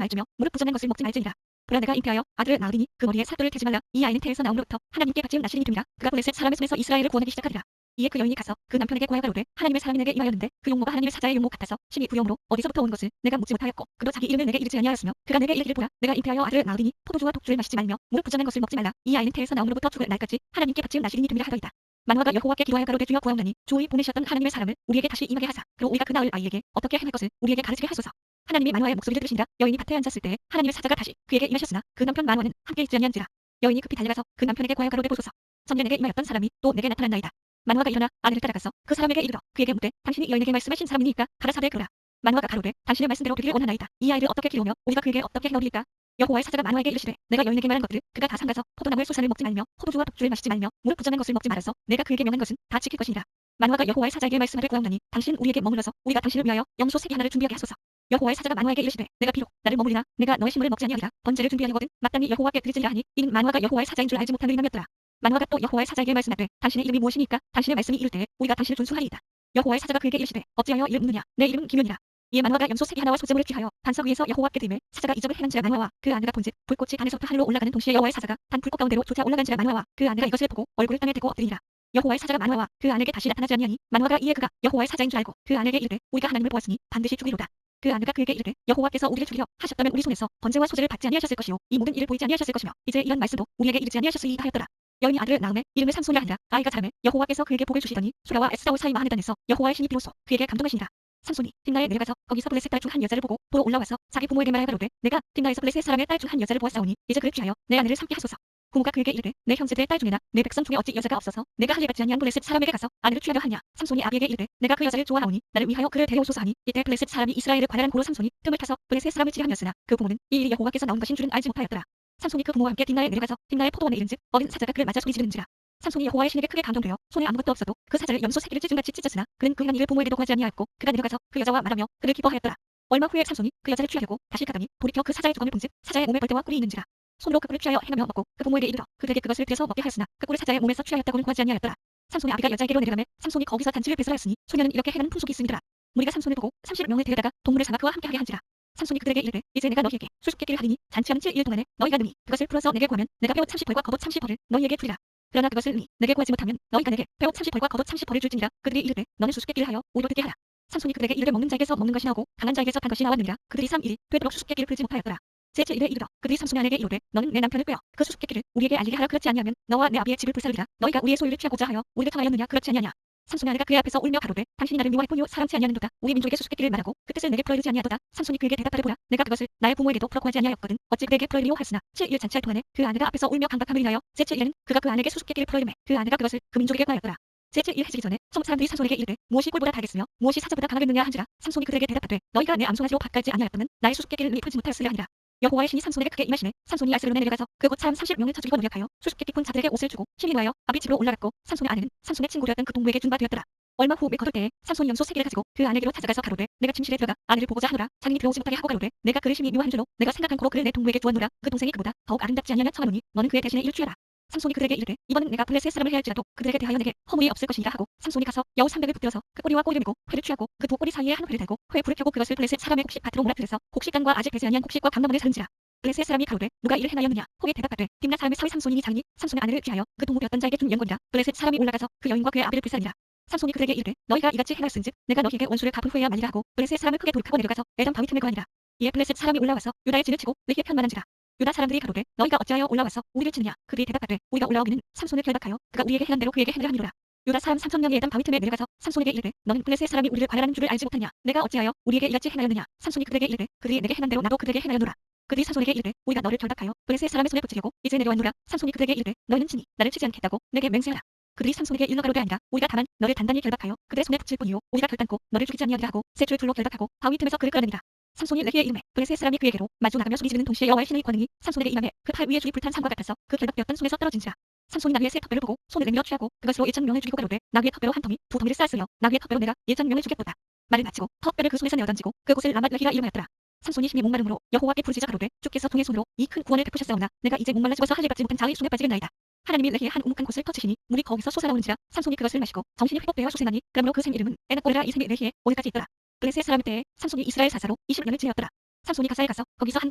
말지며 무릎 부전한 것을 먹지 말지니라. 보라, 내가 잉태하여 아들을 낳으리니 그 머리에 삿돌을 대지 말라. 이 아이는 태에서 나옴으로부터 하나님께 받지은 나시리니 됨이라. 그가 블레셋 사람의 손에서 이스라엘을 구원하기 시작하리라. 이에 그 여인이 가서 그 남편에게 고하여 가로되, 하나님의 사람이 내게 임하였는데 그 용모가 하나님의 사자의 용모 같아서 심히 부여움으로 어디서부터 온 것을 내가 묻지 못하였고 그도 자기 이름을 내게 이르지 아니하였으며 그가 내게 이르기를 보라, 내가 잉태하여 아들을 낳으리니 포도주와 독주를 마시지 말며 무릎 부전한 것을 먹지 말라. 이 아이는 태에서 나옴으로부터 죽을 날까지 하나님께 받지은 나시리니 됨이라 하더이다. 마누아가 여호와께 기도하여 가로되, 주여 구하오나니 주의 보내셨던 하나님의 사람을 우리에게 다시 임하게 하사 그로 우리가 그 낳을 아이에게 어떻게 행할 것을 우리에게 가르치게 하소서. 하나님이 마누아의 목소리를 들으시니라. 여인이 밭에 앉았을 때에 하나님의 사자가 다시 그에게 임하셨으나 그 남편 마누아는 함께 있지 아니한지라. 여인이 급히 달려가서 그 남편에게 고하여 가로되, 보소서, 전에 내게 임하였던 사람이 또 내게 나타났나이다. 마누아가 일어나 아내를 따라가서 그 사람에게 이르러 그에게 묻되, 당신이 여인에게 말씀하신 사람이니까 가라사대 그러라. 마누아가 가로되, 당신의 말씀대로 되기를 원하나이다. 이 아이를 어떻게 키우며 우리가 그에게 어떻게 해놓으리까. 여호와의 사자가 마누아에게 이르시되, 내가 여인에게 말한 것들을 그가 다 삼가서 포도나무의 수산을 먹지 말며 포도주와 독주를 마시지 말며 무릎 부전한 것을 먹지 말아서 내가 그에게 명한 것은 다 지킬 것이니라. 마누아가 여호와의 사자에게 말씀하되, 구하오나니 당신은 우리에게 머물러서 우리가 당신을 위하여 염소 새끼 하나를 준비하게 하소서. 여호와의 사자가 마누아에게 이르시되, 내가 비록 나를 머무리나 내가 너의 식물을 먹지 아니하리라. 번제를 준비하려거든 마땅히 여호와께 드리지니라 하니 이는 마누아가 여호와의 사자인 줄 알지 못한 의미였더라. 마누아가 또 여호와의 사자에게 말씀하되, 당신의 이름이 무엇이니까 당신의 말씀이 이를 때에 우리가 당신을 준수하리이다. 여호와의 사자가 그에게 이르시되, 어찌하여 이름 묻느냐. 내 이름은 기면이라. 이에 마누아가 염소 새끼 하나와 소재물을 취하여 반석 위에서 여호와께 드리매 사자가 이적을 행한지라. 마누아와 그 아내가 본즉 불꽃이 단에서부터 하늘로 올라가는 동시에 여호와의 사자가 단 불꽃 가운데로 쫓아 올라간지라. 마누아와 그 아내가 이것을 보고 얼굴을 땅에 대고 엎드리니라. 여호와의 사자가 마누아와 그 아내에게 다시 나타나지 아니하니 마누아가 이에 그가 여호와의 사자인 줄 알고 그 아내에게 이르되, 우리가 하나님을 보았으니 반드시 죽이로다. 그 아내가 그에게 이르되, 여호와께서 우리를 죽이려 하셨다면 우리 손에서 번제와 소제를 받지 아니하셨을 것이요 이 모든 일을 보이지 아니하셨을 것이며 이제 이런 말씀도 우리에게 이르지 아니하셨으이다 하였더라. 여인이 아들을 낳음에 이름을 삼손이라 하니라. 아이가 자라매 여호와께서 그에게 복을 주시더니 수라와 에스라오 사이 마하네단에서 여호와의 신이 비로소 그에게 감동하시니라. 삼손이 딥나에 내려가서 거기서 블레셋 딸 중 한 여자를 보고 보러 올라와서 자기 부모에게 말하여 가로되, 내가 딥나에서 블레셋 사람의 딸 중 한 여자를 보았사오니 이제 그를 취하여 내 아내를 삼게 하소서. 부모가 그에게 이르되, 내 형제들의 딸 중에나 내 백성 중에 어찌 여자가 없어서 내가 할례 받지 아니한 블레셋 사람에게 가서 아내를 취하려 하냐. 삼손이 아비에게 이르되, 내가 그 여자를 좋아하오니 나를 위하여 그를 데려오소서 하니 이때 블레셋 사람이 이스라엘을 관할한 고로 삼손이 뜸을 타서 블레셋 사람을 치려하였으나 그 부모는 이 일이 여호와께서 나온 것인 줄은 알지 못하였더라. 삼손이 그 부모와 함께 딥나에 내려가서 딥나의 포도원에 이른즉 어린 사자가 그를 맞아 소리 지르는지라. 삼손이 여호와의 신에게 크게 감동되어 손에 아무것도 없어도 그 사자를 염소 새끼를 찢음같이 찢었으나 그는 그 한 일을 부모에게도 구하지 아니하였고 그가 내려가서 그 여자와 말하며 그를 기뻐하였더라. 얼마 후에 삼손이 그 여자를 취하려고 다시 가더니 돌이켜 그 사자의 두검을 본즉 사자의 몸에 벌떼와 꿀이 있는지라. 손으로 그 꿀을 취하여 행하며 먹고 그 부모에게 이르러 그들에게 그것을 드려서 먹게 하였으나 그 꿀을 사자의 몸에서 취하였다고는 구하지 아니하였더라. 삼손이 아비가 여자에게로 내려가매 삼손이 거기서 단지를 배설하였으니 소녀는 이렇게 행하는 풍속이 있음이더라. 무리가 삼손을 보고 30명을 데려다가 동물을 삼아 그와 함께하게 한지라. 삼손이 그들에게 이르되, 이제 내가 너희에게 수수께끼를 하리니 잔치하는 7일 동안에 너희가 능히 그것을 풀어서 내게 구하면 내가 배옷 30벌과 겉옷 30벌을 너희에게 주리라. 그러나 그것을 능히 내게 구하지 못하면 너희가 내게 배옷 30벌과 겉옷 30벌을 줄지니라. 그들이 이르되, 너는 수수께끼를 하여 우리로 듣게 하라. 삼손이 그들에게 이르되, 먹는 자에게서 먹는 것이 나오고 강한 자에게서 단 것이 나왔느니라. 그들이 3일이 되도록 수수께끼를 풀지 못하였더라. 제7일에 이르러 그들이 삼손의 아내에게 이르되, 너는 내 남편을 꿰어 그 수수께끼를 우리에게 알리게 하라. 그렇지 아니하면 너와 내 아비의 집을 불살르리라. 너희가 우리의 소유를 취하고자 하여 우리를 청하였느냐. 그렇지 아니하냐. 삼손의 아내가 그의 앞에서 울며 가로되, 당신이 나를 미워할 뿐이요 사랑치 아니하는도다. 우리 민족에게 수수께끼를 말하고 그 뜻을 내게 풀어이르지 아니하도다. 삼손이 그에게 대답하되, 보라, 내가 그것을 나의 부모에게도 풀어 구하지 아니하였거든 어찌 그에게 풀어이리요 하였으나 7일 잔치할 동안에 그 아내가 앞에서 울며 강박함을 인하여 제7일에는 그가 그 아내에게 수수께끼를 풀어이르매 그 아내가 그것을 그 민족에게 구하였더라. 제7일 해지기 전에 성 사람들이 삼손에게 이르되, 무엇이 꿀보다 달겠으며 무엇이 사자보다 강하겠느냐 한지라. 삼손이 그들에게 대답하되, 너희가 내 암송아지로 밭갈지 아니하였다면 나의 수수께끼를 능히 풀지 못하였으려 하니라. 여호와의 신이 삼손에게 크게 임하시매 삼손이 야스론에 내려가서 그곳 사람 30명을 쳐죽이고 노력하여 수수께끼 푼 자들에게 옷을 주고 힘이 놓아여 아비 집으로 올라갔고 삼손의 아내는 삼손의 친구였던 그 동무에게 준 바 되었더라. 얼마 후 매 거둘 때에 삼손이 염소 새끼를 가지고 그 아내에게로 찾아가서 가로되, 내가 침실에 들어가 아내를 보고자 하노라. 장인이 들어오지 못하게 하고 가로되, 내가 그를 심히 미워한 줄로 내가 생각한 고로 그를 내 동무에게 주었노라. 그 동생이 그보다 더욱 아름답지 아니하냐 청하노니 너는 그의 대신에 이를 취하라. 삼손이 그들에게 이르되, 이번은 내가 블레셋 사람을 해할지라도 그들에게 대하여 내게 허물이 없을 것이니라 하고 삼손이 가서 여우 300을 붙들어서 그 꼬리와 꼬리를 메고 회를 취하고 그 두 꼬리 사이에 한 회를 달고 회에 불을 켜고 그것을 블레셋 사람의 곡식 밭으로 몰아들여서 곡식간과 아직 배지 아니한 곡식과 감나무를 사른지라. 블레셋 사람이 가로되, 누가 이를 행하였느냐. 호에 대답하되, 딥나 사람의 사위 삼손이니 장인이 삼손의 아내를 취하여 그 동무되었던 자에게 준 연건이라. 블레셋 사람이 올라가서 그 여인과 그의 아비를 불살리라. 삼손이 그들에게 이르되, 너희가 이같이 행하였은즉 내가 너희에게 원수를 갚은 후에야 말리라 하고 블레셋 사람을 크게 돌이키고 내려가서 에담 바위 틈에 거하니라. 이에 블레셋 사람이 올라와서 유다의 진을 치고 느게 편만한지라. 유다 사람들이 가로되, 너희가 어찌하여 올라와서 우리를 치느냐. 그들이 대답하되, 우리가 올라오기는 삼손을 결박하여 그가 우리에게 행한 대로 그에게 행하려 함이로라. 유다 사람 3,000명이 에담 바위 틈에 내려가서 삼손에게 이르되, 너는 블레셋 사람이 우리를 관할하는 줄을 알지 못하냐. 내가 어찌하여 우리에게 이같이 행하였느냐. 삼손이 그들에게 이르되, 그들이 내게 행한 대로 나도 그들에게 행하였노라. 그들이 삼손에게 이르되, 우리가 너를 결박하여 블레셋 사람의 손에 붙이려고 이제 내려왔노라. 삼손이 그들에게 이르되, 너희는 친히 나를 치지 않겠다고 내게 맹세하라. 그들이 삼손에게 일러 가로되 아니라 우리가 다만 너를 단단히 결박하여 그들의 손에 붙일 뿐이요 우리가 결단코 너를 죽이지 아니하리라 하고 세 줄 둘로 결박하고 바위 틈에서 그를 끌어내니라. 삼손이 레히에 이름에 블레셋 사람이 그에게로 마주 나가며 소리 지르는 동시에 여호와의 신의 권능이 삼손에게 임하매 그 팔 위에 줄이 불탄 산과 같아서 그 결박되었던 손에서 떨어진지라. 삼손이 나귀의 새 턱뼈를 보고 손을 내밀어 취하고 그것으로 1,000명을 죽이고 가로되 나귀의 턱뼈로 한 덩이 두 덩이를 쌓았으며 나귀의 턱뼈로 내가 1,000명을 죽였도다. 말을 마치고 턱뼈를 그 손에서 내어 던지고 그곳을 라맛 레히라 이름하였더라. 삼손이 심히 목마름으로 여호와께 부르짖어 가로되 주께서 통의 손으로 이 큰 구원을 베푸셨사오나 내가 이제 목말라 죽어서 할 일 받지 못한 자의 손에 빠지겠나이다. 하나님이 레히의 한 우묵한 곳을 터치시니 물이 거기서 솟아나오는지라 삼손이 그것을 마시고 정신이 회복되어 솟아나니 그러므로 그 샘 이름은 에나꼬레라. 이 샘이 레히에 오늘까지 있더라. 블레셋 사람의 때에 삼손이 이스라엘 사사로 20년을 지내었더라. 삼손이 가사에 가서 거기서 한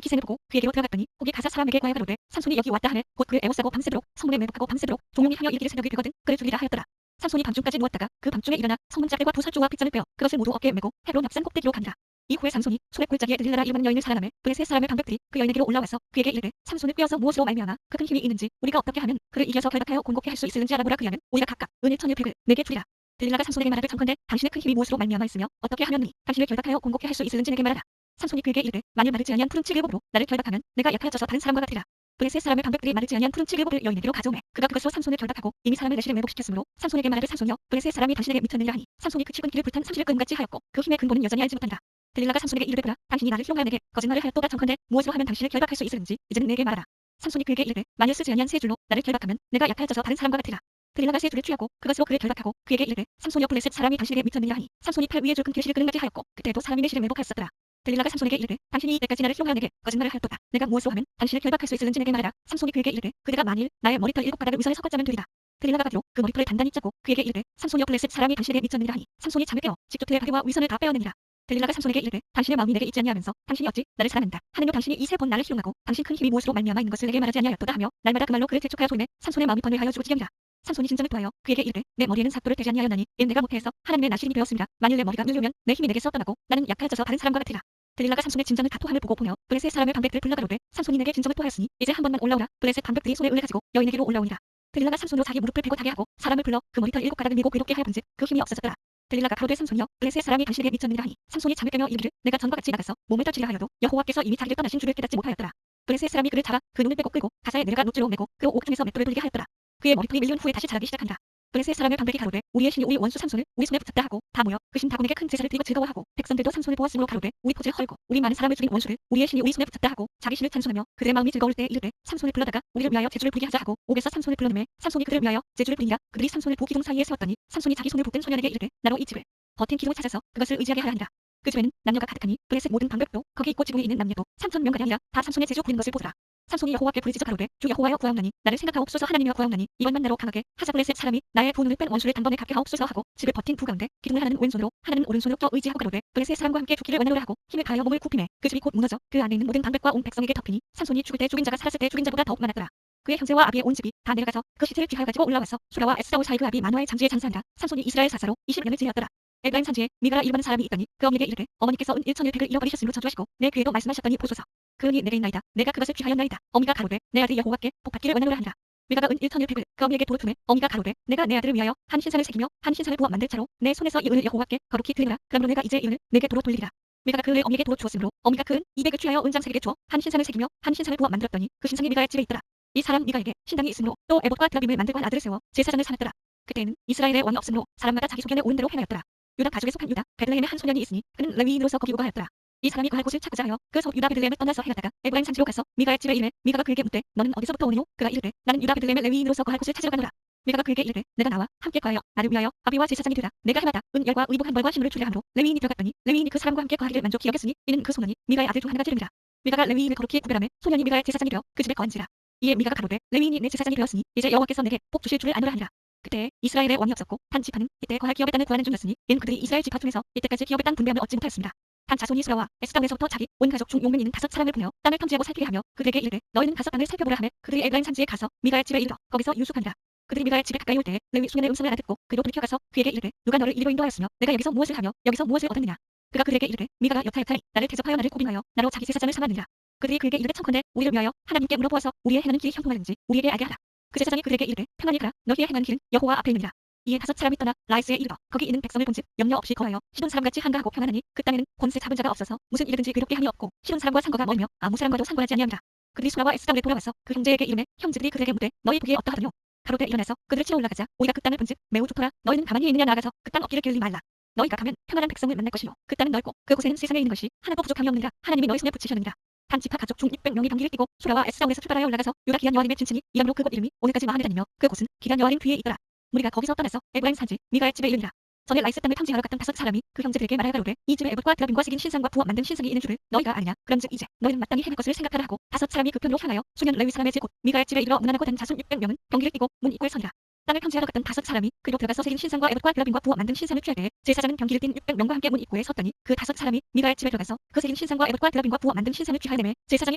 기생을 보고 그에게로 들어갔더니 거기 가사 사람에게 과야 가로되 삼손이 여기 왔다 하매 곧 그를 애워싸고 밤새도록 성문에 매복하고 밤새도록 종용이 하여 이르기를 새벽이 되거든 그를 죽이라 하였더라. 삼손이 밤중까지 누웠다가 그 밤중에 일어나 성문 짝대과 두 설주와 빗잔을 빼어 그것을 모두 어깨에 메고 헤브론 앞산 꼭대기로 가니라. 이후에 삼손이 손에 골짜기에 들릴라라 이름하는 여인을 살아남에 블레셋 사람의 방백들이 그 여인에게로 올라와서 그에게 이르되 삼손을 꿰어서 무엇으로 말미암아 그 큰 힘이 있는지 우리가 어떻게 하면 그를 이겨서 결박하여 곤곡케 할 수 있을는지 알아보라. 그리하면 우리가 각각 은 1,100을 내게 주리라. 들릴라가 삼손에게 말하되 청컨대 당신의 큰 힘이 무엇으로 말미암아 있으며 어떻게 하면 당신을 결박하여 곤곡케 할 수 있을는지 내게 말하라. 삼손이 그에게 이르되 만일 마르지 아니한 푸른 칠일곱으로 나를 결박하면 내가 약하여져서 다른 사람과 같으리라. 블레셋 사람의 방백들이 마르지 아니한 푸른 칠일곱을 여인에게로 가져오매 그가 그것으로 삼손을 결박하고 이미 사람을 내실에 매복시켰으므로 삼손에게 말하되 삼손이여 블레셋 사람이 당신에게 미쳤느냐 하니 삼손이 그 칠근 길을 불탄 삼실을 끔같이 하였고 그 힘의 근본은 여전히 알지 못한다. 들릴라가 삼손에게 이르되 보라 당신이 나를 희롱하여 내게 거짓말을 하였도다. 청컨대 무엇으로 하면 당신을 결박할 수 있을는지 이제는 내게 말하라. 삼손이 그에게 이르되 만일 쓰지 아니한 세 줄로 나를 결박하면 내가 약하여져서 다른 사람과 같으리라. 들릴라가 세 줄을 취하고 그것으로 그를 결박하고 그에게 이르되 삼손이여 블레셋 사람이 당신에게 미쳤느냐 하니 삼손이 팔 위에 줄 끊기를 끄는같이 하였고 그때도 사람이 내실에 매복하였었더라. 들릴라가 삼손에게 이르되 당신이 이때까지 나를 희롱하여 내게 거짓말을 하였도다. 내가 무엇으로 하면 당신을 결박할 수 있을는지 내게 말하라. 삼손이 그에게 이르되 그대가 만일 나의 머리털 7가닥을 위선에 섞어짜면 되리라. 들릴라가 가지로 그 머리털을 단단히 짜고 그에게 이르되 삼손이여 블레셋 사람이 당신에게 미쳤느니라 하니 삼손이 잠을 깨어 직조틀의 가리와 위선을 다 빼어내니라. 들릴라가 삼손에게 이르되 당신의 마음이 내게 있지 아니하면서 당신이 어찌 나를 사랑한다 하느뇨. 당신이 이 세 번 나를 희롱하고 당신 큰 힘이 무엇으로 말미암아 있는 것을 내게 말하지 아니하였도다 하며 날마다 그 말로 그를 재촉하여 소임해 삼손의 마음이 번뇌하여 죽을지경이라. 삼손이 진정을 토하여 그에게 이르되 내 머리에는 삭도를 대지 아니하였나니 이는 내가 목회에서 하나님의 나시림이 되었습니다. 만일 내 머리가 밀려오면 내 힘이 내게서 떠나고 나는 약하여져서 다른 사람과 같으리라. 들릴라가 삼손의 진정을 다 토함을 보고 보며 블레셋 사람의 방백들을 불러 가로되 삼손이 내게 진정을 토하였으니 이제 한 번만 올라오라. 블레셋 방백들이 손에 을을 가지고 여인에게로 올라오니라. 들릴라가 삼손으로 자기 무릎을 베고 타게 하고 사람을 불러 그 머리털 7가닥을 밀고 괴롭게 하여 본즉 그 힘이 없어졌더라. 들릴라가 가로되 삼손이여 블레셋 사람이 당신에게 미쳤느니라 하니 삼손이 잠을 깨며 이르기를 내가 전과 같이 나가서 몸을 떨치려 하여도 여호와께서 이미 자기를 떠나신 줄을 깨닫지 못하였더라. 블레셋 사람이 그를 잡아 그 눈을 빼고 끌고 가사에 내려가 노줄로 매고 그 옥중에서 맷돌을 돌리게 하였더라. 그의 머리털이 밀린 후에 다시 자라기 시작한다. 블레셋 사람의 방백이 가로되 우리의 신이 우리 원수 삼손을 우리 손에 붙였다 하고 다 모여 그 신 다곤에게 큰 제사를 드리고 즐거워하고 백성들도 삼손을 보았으므로 가로되 우리 포즈를 헐고 우리 많은 사람을 죽인 원수를 우리의 신이 우리 손에 붙였다 하고 자기 신을 찬송하며 그들의 마음이 즐거울 때에 이르되 삼손을 불러다가 우리를 위하여 제주를 부리게 하자 하고 옥에서 삼손을 불러내매 삼손이 그들을 위하여 제주를 부리니라. 그들이 삼손을 부 기둥 사이에 세웠더니 삼손이 자기 손을 붙든 소년에게 이르되 나로 이 집을 버틴 기둥을 찾아서 그것을 의지하게 하라 하니라. 그 집에는 남녀가 가득하니 블레셋 모든 방백도 거기 있고 지붕에 있는 남녀도 3,000명가량이라 다 삼손의 제주 부린 것을 보더라. 삼손이 여호와께 부르짖어 가로되 주 여호와여 구하옵나니 나를 생각하옵소서. 하나님이여 구하옵나니 이번만 나로 강하게 하자. 블레셋 사람이 나의 두 눈을 뺀 원수를 단번에 갚게 하옵소서 하고 집을 버틴 부 가운데 기둥을 하나는 왼손으로 하나는 오른손으로 껴 의지하고 가로되 블레셋 사람과 함께 죽기를 원하노라 하고 힘을 가하여 몸을 굽히매 그 집이 곧 무너져 그 안에 있는 모든 방백과 온 백성에게 덮이니 삼손이 죽을 때 죽인 자가 살았을 때 죽인 자보다 더욱 많았더라. 그의 형제와 아비의 온 집이 다 내려가서 그 시체를 취하여 가지고 올라와서 수라와 에스사올 사이 그 아비 마노아의 장지에 장사한다. 삼손이 이스라엘 사사로 20년을 지내었더라. 에브라임 산지에 미가라 이름하는 사람이 있더니 그 어머니에게 이르되 어머니께서 은 1,100을 잃어버리셨으므로 저주하시고 내 귀에도 말씀하셨더니 보소서. 그 은이 내게 있나이다. 내가 그것을 취하였나이다. 어미가 가로되 내 아들 여호와께 복받기를 원하노라 하니라. 미가가 은 1,100을 그 어미에게 도로 투매 어미가 가로되 내가 내 아들을 위하여 한 신상을 새기며 한 신상을 부어 만들 차로 내 손에서 이 은을 여호와께 거룩히 드리노라. 그러므로 내가 이제 이 은을 내게 도로 돌리리라. 미가가 그 은을 어미에게 도로 주었으므로 어미가 그 은 200을 취하여 은장색에게 주어 한 신상을 새기며 한 신상을 부어 만들었더니 그 신상이 미가의 집에 있더라. 이 사람 미가에게 신당이 있으므로 또 에봇과 드라빔을 만들고 한 아들을 세워 제사장을 삼았더라. 그때에는 이스라엘의 왕이 없으므로 사람마다 자기 소견에 옳은 대로 행하였더라. 유다 가족에 속한 유다 베들레헴의 한 소년이 있으니 그는 레위인으로서 거기 거하였더라. 이 사람이 거할 곳을 찾고자 하여 그 서 유다 베들레헴을 떠나서 행하다가 에브라임 산지로 가서 미가의 집에 이르매 미가가 그에게 묻되 너는 어디서부터 오느뇨? 그가 이르되 나는 유다 베들레헴의 레위인으로서 거할 곳을 찾으러 가노라. 미가가 그에게 이르되 내가 나와 함께 거하여 나를 위하여 아비와 제사장이 되라. 내가 해마다 은열과 의복 한 벌과 신물을 주려 함으로 레위인이 들어갔더니 레위인이 그 사람과 함께 거하기를 만족히 여겼으니 이는 그 소년이 미가의 아들 중 하나가 되느니라. 미가가 레위인을 거룩히 구별하매 소년이 미가의 제사장이 되어 그 집에 거한지라. 이에 미가가 가로되 레위인이 내 제사장이 되었으니 이제 여호와께서 내게 복 주실 줄을 아노라 하니라. 그때 이스라엘의 왕이 없었고 한 지파는 이때 거할 기업의 땅을 구하는 중이었으니 이는 그들이 이스라엘 지파 중에서 이때까지 기업의 땅 분배함을 얻지 못하였습니다. 한 자손이 수라와 에스다온에서부터 자기 온 가족 중 용맹 있는 5사람을 보내어 땅을 탐지하고 살피게 하며 그들에게 이르되 너희는 가서 땅을 살펴보라 하매 그들이 에브라임 산지에 가서 미가의 집에 이르러 거기서 유숙하니라. 그들이 미가의 집에 가까이 올 때에 레위 소년의 음성을 알아듣고 그로 돌이켜가서 그에게 이르되 누가 너를 이리로 인도하였으며 내가 여기서 무엇을 하며 여기서 무엇을 얻었느냐. 그가 그들에게 이르되 미가가 여타여타 나를 대접하여 나를 고빙하여 나로 자기 제사장을 삼았느니라. 그들이 그에게 이르되 청컨대 우리를 위하여 하나님께 물어보아서 우리의 행하는 길이 형통하는지 우리에게 알게 하라. 그 제사장이 그들에게 이르되 평안히 가라. 너희의 행하는 길은 여호와 앞에 있느니라. 이에 5사람이 떠나 라이스에 이르러 거기 있는 백성을 본즉 염려 없이 거하여 시돈 사람같이 한가하고 평안하니 그 땅에는 권세 잡은 자가 없어서 무슨 일이든지 괴롭게 함이 없고 시돈 사람과 상거가 멀며 아무 사람과도 상거하지 아니함이라. 그들이 수라와 에스다올에 돌아와서 그 형제에게 이르매 형제들이 그들에게 묻되 너희 보기에 어떠하더뇨. 가로되 일어나서 그들을 치러 올라가자. 우리가 그 땅을 본즉 매우 좋더라. 너희는 가만히 있느냐 나가서 그 땅 얻기를 기울이지 말라. 너희가 가면 평안한 백성을 만날 것이요 그 땅은 넓고 그 곳에는 세상에 있는 것이 하나도 부족함이 없느니라. 하나님이 너희 손에 붙이셨느니라. 단 지파 가족 중 600명이 경기를 뛰고 수라와 에스사온에서 출발하여 올라가서 유다 기한 여아림의 진층이 이름으로 그곳 이름이 오늘까지 마하네라니며 그곳은 기한 여아림 뒤에 있더라. 무리가 거기서 떠나서 에브라임 산지 미가엘 집에 이르니라. 전에 라이스 땅을 탐지하러 갔던 5 사람이 그 형제들에게 말하여 가로되 이 집에 에봇과 드라빔과 새긴 신상과 부업 만든 신상이 있는 줄을 너희가 아느냐. 그런즉 이제 너희는 마땅히 행할 것을 생각하라 하고 5 사람이 그 편으로 향하여 수년 레위 사람의 집 곧 미가엘 집에 이르러 무난하고 단 자손 600명은 경기를 뛰고 문 입구에 서니라. 땅을 탐지하러 갔던 5 사람이 그로 들어가서 새긴 신상과 에봇과 드라빔과 부업 만든 신상을 취할 때에 제사장은 경기를 뛴 600명과 함께 문 입구에 섰더니 그 5 사람이 미가엘 집에 들어가서 그 새긴 신상과 에봇과 드라빔과 부업 만든 신상을 취하려매 제사장이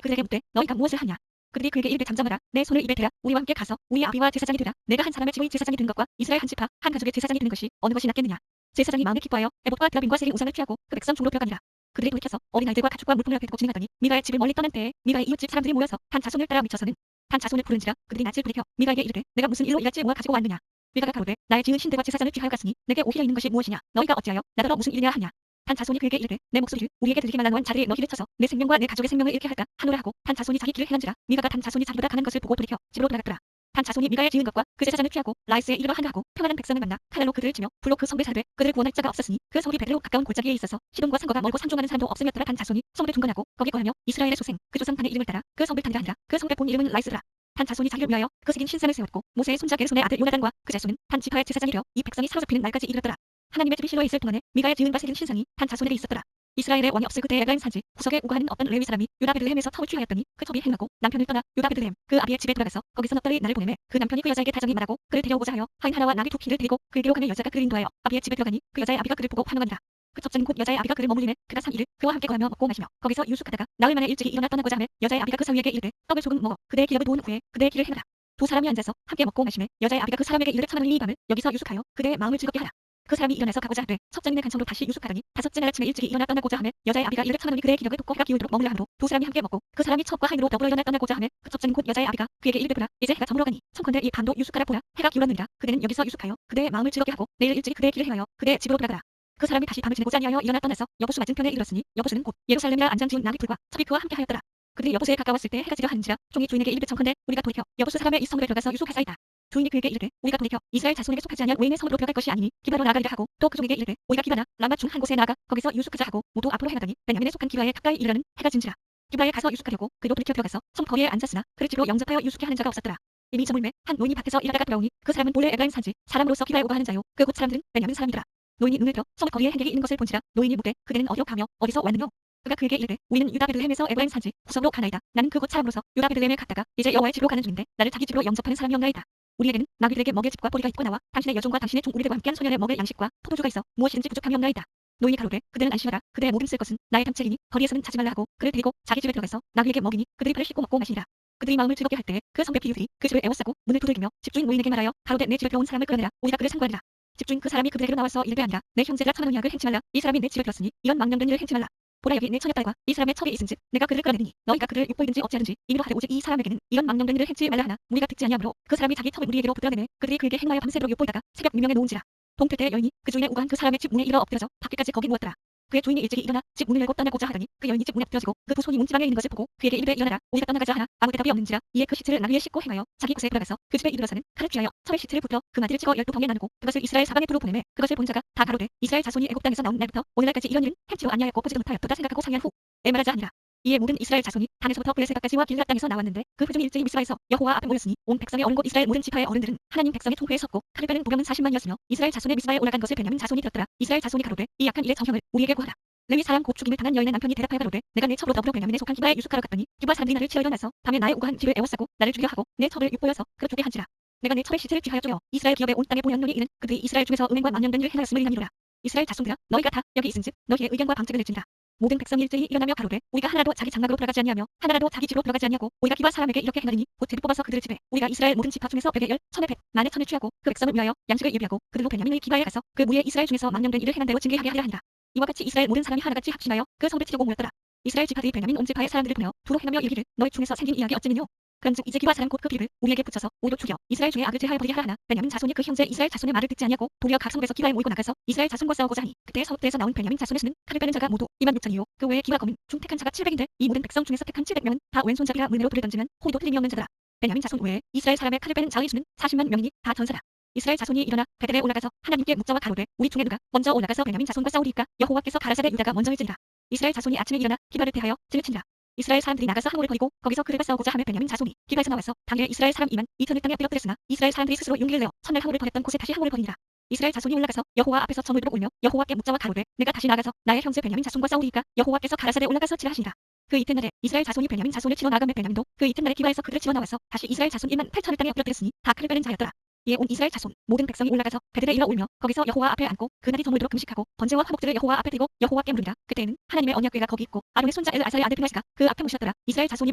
그들에게 묻되 너희가 무엇을 하냐. 그들이 그에게 이르되 잠잠하라. 내 손을 입에 대라. 우리와 함께 가서 우리 아비와 제사장이 되라. 내가 한 사람의 집의 제사장이 된 것과 이스라엘 한 지파 한 가족의 제사장이 되는 것이 어느 것이 낫겠느냐. 제사장이 마음에 기뻐하여 에봇과 드라빔과 새긴 우상을 취하고 그 백성 중으로 들어가니라. 그들이 돌이켜서 어린아이들과 가축과 물품을 앞에 두고 진행하더니 미가의 집을 멀리 떠난 때에 미가의 이웃집 사람들이 모여서 단 자손을 따라 미쳐서는 단 자손을 부른지라. 그들이 낯을 돌이켜 미가에게 이르되 내가 무슨 일로 이랄지 모아 가지고 왔느냐. 미가가 가로되 나의 지은 신들과 제사장을 취하여 갔으니 내게 오히려 있는 것이 무엇이냐. 너희가 어찌하여 나더러 무슨 일이냐 하냐. 단 자손이 그에게 이르되 내 목소리를 우리에게 들리게 말하노한 자리에 너희를 쳐서 내 생명과 내 가족의 생명을 잃게 할까 하노라 하고 단 자손이 자기 길을 행한지라. 미가가 단 자손이 자기보다 강한 것을 보고 돌이켜 집으로 돌아갔더라. 단 자손이 미가의 지은 것과 그 제사장을 취하고 라이스에 이르러 한가하고 평안한 백성을 만나 칼날로 그들을 치며 불로 그 성을 살되 그들을 구원할 자가 없었으니 그 성이 베들로 가까운 골짜기에 있어서 시돈과 상거가 멀고 상종하는 사람도 없음이었더라. 단 자손이 성을 중건하고 거기 거하며 이스라엘의 소생 그 조상단의 이름을 따라 그 성을 다니라 하니라. 그 성의 본 이름은 라이스라. 단 자손이 자기를 위하여 그 새긴 신상을 세웠고 모세의 손자 게르손의 아들 요나단과 그 자손은 단 지파의 제사장이 되어 이 백성이 사로잡히는 날까지 이르렀더라. 하나님의 집이 실로에 있을 동안에 미가의 지은 바 새긴 신상이 단 자손에게 있었더라. 이스라엘의 왕이 없을 그때 에브라임 산지 구석에 우거하는 어떤 레위 사람이 유다 베들레헴에서 터를 취하였더니 그 첩이 행하고 남편을 떠나 유다 베들레헴 그 아비의 집에 들어가서 거기서 넉 달의 날을 보내매 그 남편이 그 여자에게 다정히 말하고 그를 데려오고자 하여 하인 하나와 나귀 2匹를 데리고 그에게로 가며 여자가 그를 인도하여 아비의 집에 들어가니 그 여자의 아비가 그를 보고 환호하니라. 그 첩자는 곧 여자의 아비가 그를 머물리매 그가 3일을 그와 함께 거하며 먹고 마시며 거기서 유숙하다가 나흘 만에 일찍이 일어나 떠나고자 하매 여자의 아비가 그 사위에게 이르되 떡을 조금 먹어 그대의 기업을 도운 후에 그대의 길을 행하라. 2 사람이 앉아서 함께 먹고 마시매 여자의 아비가 그 사람에게 이르되 천하는 이 밤을 여기서 유숙하여 그대의 마음을 즐겁게 하라. 그 사람이 일어나서 가고자 하되 첩장인의 간청으로 다시 유숙하더니 5째 날 아침에 일찍이 일어나 떠나고자 하매 여자의 아비가 이르되 천하는 그대의 기력을 돕고 해가 기울도록 머물라 하므로 2 사람이 함께 먹고 그 사람이 첩과 하인으로 더불어 일어나 떠나고자 하매 그 첩장인 곧 여자의 아비가 그에게 이르되 보라 이제 해가 저물어 가니 청컨대 이 밤도 유숙하라. 보라 해가 기울었느니라. 그대는 여기서 유숙하여 그대의 마음을 즐겁게 하고 내일 일찍이 그대의 길을 행하여 그대의 집으로 돌아가라. 그 사람이 다시 밤을 지내고자 아니하여 일어나 떠나서 여보수 맞은편에 이르렀으니 여보수는 곧 예루살렘이라 안장 지은 나귀 둘과 첩이 그와 함께 하였더라. 그들이 여보수에 가까웠을 때 해가 지려 하는지라 종이 주인에게 이르되 청컨대 우리가 돌이켜 여보수 사람의 이 성읍에 들어가서 유숙하사이다. 주인이 그에게 이르되 우리가 돌이켜 이스라엘 자손에게 속하지 아니한 외인의 성으로 들어갈 것이 아니니 기바로 나아가리라 하고 또 그 종에게 이르되 우리가 기바나 라마 중 한 곳에 나아가 거기서 유숙하자 하고 모두 앞으로 행하더니 베냐민에 속한 기바에 가까이 이르러는 해가 진지라. 기바에 가서 유숙하려고 그도 돌이켜 들어가서 성 거리에 앉았으나 그를 집으로 영접하여 유숙케 하는 자가 없었더라. 이미 저물매 한 노인이 밭에서 일하다가 돌아오니 그 사람은 본래 에브라임 산지 사람으로서 기바에 오가하는 자요 그 곧 사람들은 베냐민 사람이더라. 노인이 눈을 펴 성 거리에 행객이 있는 것을 본지라. 노인이 묻되 그대는 어디로 가며 어디서 왔느뇨. 그가 그에게 이르되 우리는 유다 베들레헴에서 에브라임 산지 구석으로 가나이다. 나는 그곳 사람으로서 유다 베들레헴에 갔다가 이제 여호와의 집으로 가는 중인데 나를 자기 집으로 영접하는 사람이 없나이다. 우리에게는 나귀들에게 먹일 집과 보리가 있고 나와 당신의 여종과 당신의 종 우리들과 함께한 소년의 먹을 양식과 포도주가 있어 무엇이든지 부족함이 없나이다. 노인이 가로되 그들은 안심하라. 그대의 모든 쓸 것은 나의 탐책이니 거리에서는 자지 말라 하고 그를 데리고 자기 집에 들어가서 나귀에게 먹이니 그들이 발을 씻고 먹고 마시니라. 그들이 마음을 즐겁게 할 때에 그 성배 비유들이 그 집을 에워싸고 문을 두들기며 집주인 노인에게 말하여 가로되 내 집에 들어온 사람을 끌어내라. 우리가 그를 상관하리라. 집주인 그 사람이 그들에게로 나와서 이르되 아니라 내 형제라 천하는 약을 행치 말라. 이 사람이 내 집에 들었으니 이런 망령된 일을 행치 말라. 보라 여기 내 처녀딸과 이 사람의 첩이 있은즉 내가 그를 끌어내리니 너희가 그를 육보이든지 어찌하든지 임의로 하되 오직 이 사람에게는 이런 망령된 일을 행치 말라 하나 우리가 듣지 아니하므로 그 사람이 자기 첩을 우리에게로 붙들어내매 그들이 그에게 행하여 밤새도록 육보이다가 새벽 미명에 놓은지라. 동틀 때에 여인이 그 주인의 우가한 그 사람의 집 문에 이르러 엎드려져 밖에까지 거기 누웠더라. 그의 주인이 일찍이 일어나 집 문을 열고 떠나고자 하더니 그 여인이 집 문에 엎드려지고 그 2손이 문지방에 있는 것을 보고 그에게 이르되 일어나라 우리가 떠나가자 하나 아무 대답이 없는지라. 이에 그 시체를 나귀에 싣고 행하여 자기 곳에 들어가서 그 집에 이르러서는 칼을 취하여 첩의 시체를 붙들어 그 마디를 찍어 12덩에 나누고 그것을 이스라엘 사방에 두루 보내매 그것을 본 자가 다 가로되 이스라엘 자손이 애굽 땅에서 나온 날부터 오늘날까지 이런 일은 행치로 아니하였고 보지도 못하였도다 생각하고 상의한 후에 말하자 하니라. 이에 모든 이스라엘 자손이 단에서부터 블레셋까지와 길앗 땅에서 나왔는데 그 후중 일제히 미스바에서 여호와 앞에 모였으니 온 백성의 어른 곧 이스라엘 모든 지파의 어른들은 하나님 백성의 통회에 섰고 칼을 빼는 무병은 40만이었으며 이스라엘 자손의 미스바에 올라간 것을 베냐민 자손이 들었더라. 이스라엘 자손이 가로되 이 약한 일의 정형을 우리에게 구하라. 레위 사람 곧 죽임을 당한 여인의 남편이 대답하여 가로되 내가 내 첩으로 더불어 베냐민에 속한 기바에 유숙하러 갔더니 기바 사람들이 나를 치러 일어나서 밤에 나의 우고한 집을 에워싸고 나를 죽여 하고 내 첩을 육보여서 그로 죽게 한지라. 내가 내 첩의 시체를 취하여 쪼여 이스라엘 기업에 온 땅에 보냈노니 이는 그들이 이스라엘 중에서 은행과 망령된 일을 행하였음을 인함이로라. 이스라엘 자손들아 너희가 다 여기 있은즉 너희의 의견과 방책을 내지니라. 모든 백성이 일제히 일어나며 가로되 우리가 하나라도 자기 장막으로 들어가지 아니하며 하나라도 자기 집으로 들어가지 아니하고 우리가 기바 사람에게 이렇게 행하리니 곧 제비 뽑아서 그들을 집에 우리가 이스라엘 모든 지파 중에서 100의 10, 1000의 100, 만의 1000을 취하고 그 백성을 위하여 양식을 예비하고 그들로 베냐민의 기바에 가서 그 무리의 이스라엘 중에서 망령된 일을 행한 대로 징계하게 하리라 하니라. 이와 같이 이스라엘 모든 사람이 하나같이 합심하여 그 성읍에 치려고 모였더라. 이스라엘 지파들이 베냐민 온 지파의 사람들을 보내어 두루 행하며 이르기를 너희 중에서 생긴 이야기 어찌느뇨. 그런즉 이제 기바 사람 곧 그 비를 우리에게 붙여서 우리로 죽여 이스라엘 중에 악을 제하여 버리게 하라 하나 베냐민 자손이 그 형제 이스라엘 자손의 말을 듣지 아니하고 도리어 각 성읍에서 기바에 모이고 나가서 이스라엘 자손과 싸우고자 하니 그때 성읍대에서 나온 베냐민 자손의 수는 칼을 빼는 자가 모두 26,000이요 그 외에 기바 검은 중 택한 자가 700인데 이 모든 백성 중에서 택한 700명은 다 왼손잡이라 물매로 돌을 던지면 호리도 틀림이 없는 자더라. 베냐민 자손 외에 이스라엘 사람의 칼을 빼는 자의 수는 40만 명이니 다 전사라. 이스라엘 자손이 일어나 베델에 올라가서 하나님께 묵자와 가로되 우리 중에 누가 먼저 올라가서 베냐민 자손과 싸우리이까 여호와께서 가라사대 유다가 먼저일지니라. 이스라엘 자손이 아침에 일어나 기바를 대하여 진을 친다. 이스라엘 사람들이 나가서 항우를 벌이고 거기서 그들과 싸우고자 하며 베냐민 자손이 기브에서 나와서 당일 이스라엘 사람 2만 2천을 땅에 엎드렸으나 이스라엘 사람들이 스스로 용기를 내어 첫날 항우를 벌였던 곳에 다시 항우를 벌이니라. 이스라엘 자손이 올라가서 여호와 앞에서 점을 두고 울며 여호와께 묻자와 가로되 내가 다시 나가서 나의 형제 베냐민 자손과 싸우리이까 여호와께서 가라사대 올라가서 치라 하시니라. 그 이튿날에 이스라엘 자손이 베냐민 자손을 치러 나가며 베냐민도 그 이튿날에 기브에서 그들을 치러 나와서 다시 이스라엘 자손 1만 8천을 땅에 엎드렸으니 다 칼을 빼는 자였더라. 이에 온 이스라엘 자손 모든 백성이 올라가서 베들에 이르러 울며 거기서 여호와 앞에 앉고 그날이 저물도록 금식하고 번제와 화목들을 여호와 앞에 드리고 여호와께 물으리라. 그때에는 하나님의 언약궤가 거기 있고 아론의 손자 엘아사의 아들 브나스가 그 앞에 모셨더라. 이스라엘 자손이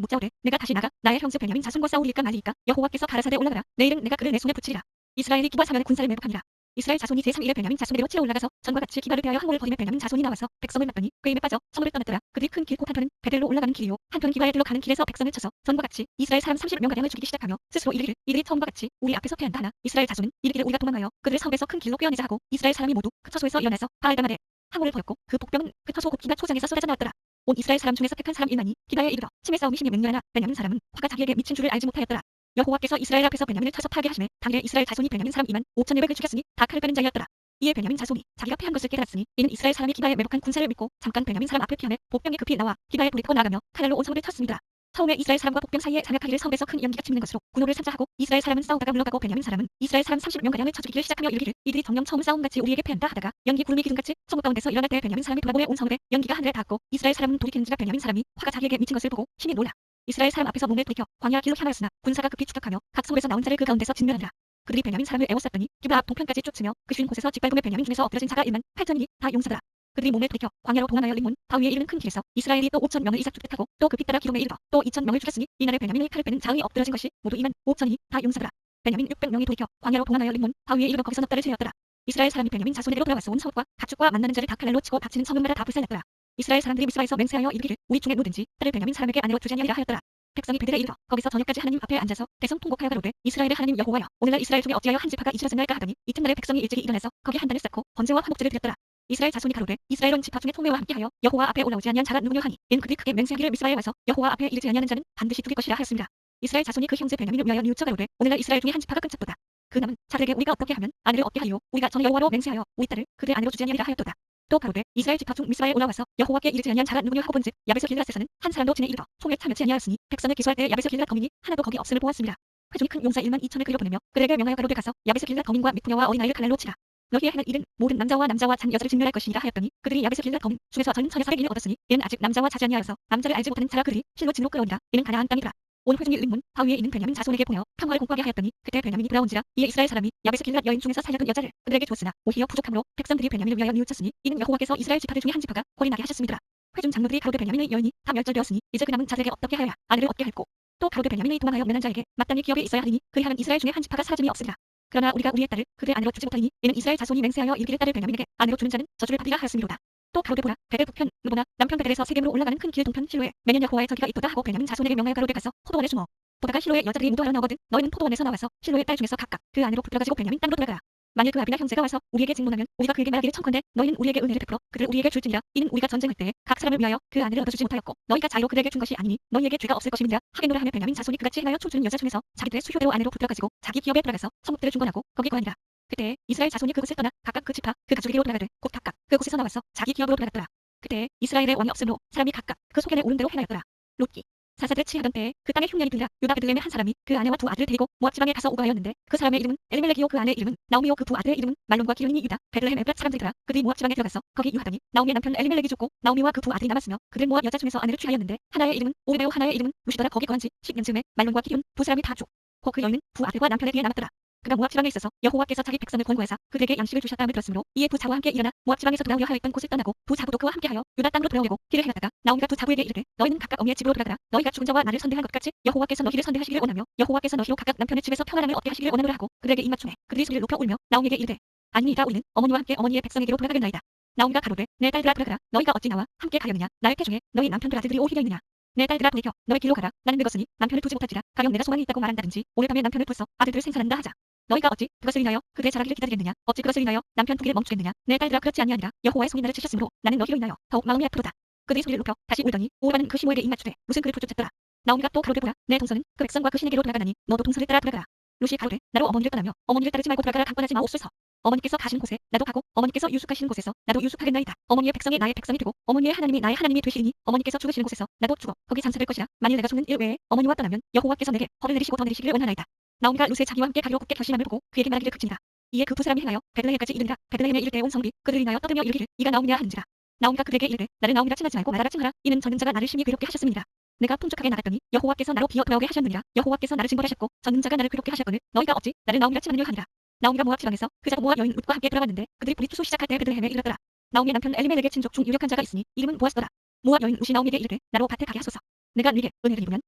묻자오되 내가 다시 나가 나의 형제 베냐민 자손과 싸우리이까 말리이까 여호와께서 가라사대 올라가라. 내일은 내가 그를 내 손에 붙이리라. 이스라엘이 기브와 사면에 군사를 매복하니라. 이스라엘 자손이 제3일에 베냐민 자손에게로 치러 올라가서 전과 같이 기바를 대하여 항우를 벌이며 베냐민 자손이 나와서 백성을 맞더니 꾀임에 빠져 성읍을 떠났더라. 그들이 큰 길 곧 한편은 베델로 올라가는 길이요 한편은 기바에 들러 가는 길에서 백성을 쳐서 전과 같이 이스라엘 사람 30명가량을 죽이기 시작하며 스스로 이르기를 이들이 처음과 같이 우리 앞에서 패한다 하나 이스라엘 자손은 이르기를 우리가 도망하여 그들을 성읍에서 큰 길로 꿰어내자 하고 이스라엘 사람이 모두 그 처소에서 일어나서 바알다말에 항우를 벌였고 그 복병은 그 처소 곧 기바 초장에서 쏟아져 나왔더라. 온 이스라엘 사람 중에서 택한 사람 1만이 기바에 이르러 침에 싸움이 심히 맹렬하나 베냐민 사람은 화가 자기에게 미친 줄을 알지 못하였더라. 여호와께서 이스라엘 앞에서 베냐민을 쳐서 파괴하시매 당일에 이스라엘 자손이 베냐민 사람 2만 5,100을 죽였으니 다 칼을 빼는 자였더라. 이에 베냐민 자손이 자기가 패한 것을 깨달았으니 이는 이스라엘 사람이 기바에 매복한 군사를 믿고 잠깐 베냐민 사람 앞을 피하매 복병이 급히 나와 기바에 불이 타고 나가며 칼날로 온 성을 쳤습니다. 처음에 이스라엘 사람과 복병 사이에 장악하기를 성에서 큰 연기가 치미는 것으로 군호를 삼자하고 이스라엘 사람은 싸우다가 물러가고 베냐민 사람은 이스라엘 사람 30명가량을 쳐 죽이기를 시작하며 이르기를 이들이 정령 처음 싸움같이 우리에게 패한다 하다가 연기 구름이 기둥같이 성읍 가운데서 일어날 때 베냐민 사람이 돌아보매 온 성읍에 연기가 하늘에 닿았고 이스라엘 사람은 돌이키는지라 베냐민 사람이 화가 자기에게 미친 것을 보고 심히 놀라 이스라엘 사람 앞에서 몸을 돌이켜 광야 길로 향하였으나 군사가 급히 추격하며 각 성읍에서 나온 자를 그 가운데서 진멸하니라. 그들이 베냐민 사람을 에워쌌더니 기브아 앞 동편까지 쫓으며 그 쉬운 곳에서 짓밟음에 베냐민 중에서 엎드러진 자가 1만 8천이니 다 용사더라. 그들이 몸을 돌이켜 광야로 동안하여 림몬 바위에 이르는 큰 길에서 이스라엘이 또 5,000명을 이삭 죽게 타고 또 급히 따라 기돔에 이르러 또 2,000명을 죽였으니 이날에 베냐민의 칼을 빼는 자의 엎드러진 것이 모두 2만 5천이니 다 용사더라. 베냐민 600명이 돌이켜 광야로 동안하여 림몬 바위에 이르러 거기서 넉달을 지었더라. 이스라엘 사람이 베냐민 자손에게로 돌아와서 온 성읍과 가축과 만나는 자를 다 칼날로 치고 닥치는 성읍마다 다 불살랐더라. 이스라엘 사람들이 미스바에서 맹세하여 이르기를 우리 중에 누구든지 딸을 베냐민 사람에게 아내로 주지 아니하리라 하였더라. 백성이 베델에 이르러 거기서 저녁까지 하나님 앞에 앉아서 대성 통곡하여 가로되 이스라엘의 하나님 여호와여 오늘날 이스라엘 중에 어찌하여 한 지파가 이스라엘까 하더니 이튿날에 백성이 일찍이 일어나서 거기 한 단을 쌓고 번제와 화목제를 드렸더라. 이스라엘 자손이 가로되 이스라엘 온 지파 중에 통회와 함께하여 여호와 앞에 올라오지 아니한 자가 누구냐 하니 이는 그들이 크게 맹세하기를 미스바에 와서 여호와 앞에 이르지 아니하는 자는 반드시 죽일 것이라 하였습니다. 이스라엘 자손이 그 형제 베냐민을 위하여 뉘우쳐 가로되 오늘날 이스라엘 중에 한 지파가 끔찍도다. 그 남은 자들에게 우리가 어떻게 하면 아내를 얻게 하리요 우리가 전 여호와로 맹세하여 우리 딸을 그들 아내로 주지 아니하리라 하였도다. 또 가로되 이스라엘 지파 중 미스바에 올라와서 여호와께 이르지 아니한 자가 누구냐 하고 본즉 야베스 길앗에서는 한 사람도 진에 이르러 총에 참여치 아니하였으니 백성을 기수할 때 야베스 길앗 거민이 하나도 거기 없음을 보았습니다. 회중이 큰 용사 1만 2천을 그려 보내며 그에게 명하여 가로되 가서 야베스 길앗 거민과 미프냐와 어린아이를 칼날로 치라. 너희의 행할 일은 모든 남자와 잔 여자를 진멸할 것이니라 하였더니 그들이 야베스 길앗 거민 중에서 저는 1,400인을 얻었으니 이는 아직 남자와 자지 아니하여서 남자를 알지 못하는 자라 그들이 실로 진로 끌어오니라. 이는 가나안 땅이더라. 온 회중이 림몬 바위에 있는 베냐민 자손에게 보내어 평화를 공포하게 하였더니 그때 베냐민이 돌아온지라. 이에 이스라엘 사람이 야베스 길앗 여인 중에서 살려둔 여자를 그들에게 주었으나 오히려 부족함으로 백성들이 베냐민을 위하여 뉘우쳤으니 이는 여호와께서 이스라엘 지파들 중에 한 지파가 골이 나게 하셨습니다. 회중 장로들이 가로되 베냐민의 여인이 다 멸절되었으니 이제 그 남은 자들에게 어떻게 하여야 아내를 얻게 할꼬. 또 가로되 베냐민이 도망하여 면한 자에게 마땅히 기업에 있어야 하리니 그리하면 이스라엘 중에 한 지파가 사라짐이 없으리라. 그러나 우리가 우리의 딸을 그들의 아내로 주지 못하리니 이는 이스라엘 자손이 맹세하여 이르기를 딸을 베냐민에게 아내로 주는 자는 저주를 받으리라 하였음이로다. 또 가로되 보라 베델 북편 르보나 남편 베델에서 세겜으로 올라가는 큰 길 동편 실로에 매년 여호와의 저기가 있도다 하고 베냐민 자손에게 명하여 가로되 가서 포도원에 숨어 보다가 실로의 여자들이 무도하러 나오거든 너희는 포도원에서 나와서 실로의 딸 중에서 각각 그 안으로 붙들어 가지고 베냐민 땅으로 돌아가라. 만일 그 아비나 형제가 와서 우리에게 징론하면 우리가 그에게 말하기를 청컨대 너희는 우리에게 은혜를 베풀어 그들을 우리에게 줄지니라. 이는 우리가 전쟁할 때에 각 사람을 위하여 그 아내를 얻어주지 못하였고 너희가 자유로 그들에게 준 것이 아니니 너희에게 죄가 없을 것임이니라. 하겠노라 하며 베냐민 자손이 그같이 행하여 춤추는 여자 중에서 자기들의 수효대로 아내로 붙들어 가지고 자기 기업에 들어가서 성읍들을 중건하고 거기 거하니라. 그때에 이스라엘 자손이 그곳을 떠나 각각 그 지파 그 가족에게로 돌아가되 곧 각각 그곳에서 나와서 자기 기업으로 돌아갔더라. 그때에 이스라엘의 왕이 없으므로 사람이 각각 그 소견에 오른 대로 행하였더라. 롯기 사사들을 치하던 때에 그 땅에 흉년이 들라 유다 베들레헴의 한 사람이 그 아내와 두 아들을 데리고 모압 지방에 가서 오거하였는데 그 사람의 이름은 엘리멜렉이요 그 아내의 이름은 나오미요 그 두 아들의 이름은 말론과 기르니 유다 베들레헴 에브랏 사람들이더라. 그들이 모압 지방에 들어가서 거기 유하더니 나오미의 남편 엘리멜렉이 죽고 나오미와 그 두 아들이 남았으며 그들 모압 여자 중에서 아내를 취하였는데 하나의 이름은 오르베오 하나의 이름은 루시더라. 거기 거한 지 10년쯤에 말론과 기르는 두 사람이 다 죽고 그 여인은 두 아들과 남편에 뒤에 남았더라. 그가 모압 지방에 있어서 여호와께서 자기 백성을 권고하사 그들에게 양식을 주셨다함을 들었으므로 이에 두 자와 함께 일어나 모압 지방에서 돌아오려 하였던 곳을 떠나고 두 자부도 그와 함께하여 유다 땅으로 돌아오려고 길을 행하다가 나오미가 두 자부에게 이르되 너희는 각각 어미의 집으로 돌아가라. 너희가 죽은 자와 나를 선대한 것 같이 여호와께서 너희를 선대하시기를 원하며 여호와께서 너희로 각각 남편의 집에서 평안함을 얻게 하시기를 원하노라 하고 그들에게 입맞추매 그들이 소리를 높여 울며 나오미에게 이르되 아니이다 우리는 어머니와 함께 어머니의 백성에게로 돌아가겠나이다. 나오미가 가로되 내 딸들아 돌아가라. 너희가 어찌 나와 함께 가려느냐. 나의 태중에 너희 남편들 아들들이 오히려 있느냐. 내 딸들아 돌이켜 너의 길로 가라. 나는 늙었으니 남편을 두지 못할지라 가령 내가 소망이 있다고 말한다든지 오늘 밤에 남편을 둬서 아들들을 생산한다 하자. 너희가 어찌 그것을 인하여 그들의 자라기를 기다리겠느냐. 어찌 그것을 인하여 남편 두기를 멈추겠느냐. 내 딸들아 그렇지 아니하니라. 여호와의 손이 나를 치셨으므로 나는 너희로 인하여 더욱 마음이 아프도다. 그들이 소리를 높여 다시 울더니 오르바는 그 시므에게 입맞추되 무슨 그를 쫓았더라. 나오미가 또 가로되 보라 내 동서는 그 백성과 그 신에게로 돌아가나니 너도 동서를 따라 돌아가라. 루시 가로되 나로 어머니를 떠나며 어머니를 따르지 말고 돌아가라. 강권하지 마옵소서. 어머니께서 가시는 곳에 나도 가고 어머니께서 유숙하시는 곳에서 나도 유숙하겠나이다. 어머니의 백성이 나의 백성이 되고 어머니의 하나님이 나의 하나님이 되시리니 어머니께서 죽으시는 곳에서 나도 죽어 거기 장사될 것이라. 만일 내가 죽는 일 외에 어머니와 떠나면 여호와께서 내게 벌을 내리시고 더 내리시기를 원하나이다. 나오미가 룻의 자기와 함께 가기로 굳게 결심함을 보고 그에게 말하기를 급지니라. 이에 그 두 사람이 행하여 베들레헴까지 이르니라. 베들레헴에 이를 때 온 성비 그들을 인하여 떠들며 이르기를 이가 나오미냐 하는지라. 나오미가 그들에게 이르되 나를 나오미라 칭하지 말고 나라라 칭하라. 이는 전능자가 나를 심히 괴롭게 하셨습니다. 내가 풍족하게 나갔더니 여호와께서 나로 비어 돌아오게 하셨느니라. 여호와께서 나를 징벌하셨고 전능자가 나를 괴롭게 하셨거늘 너희가 어찌 나를 나오미라 칭하느냐 하니라. 나오미가 모압 지방에서 그 자도 모압 여인 룻과 함께 돌아왔는데 그들이 불이 투수 시작할 때 베들레헴에 이르렀더라. 나오미의 남편 엘리멜렉의 친족 중 유력한 자가 있으니 이름은 보아스더라. 모압 여인 룻이 나오미에게 이르되 나로 밭에 가게 하소서. 내가 네게 은혜를 입으면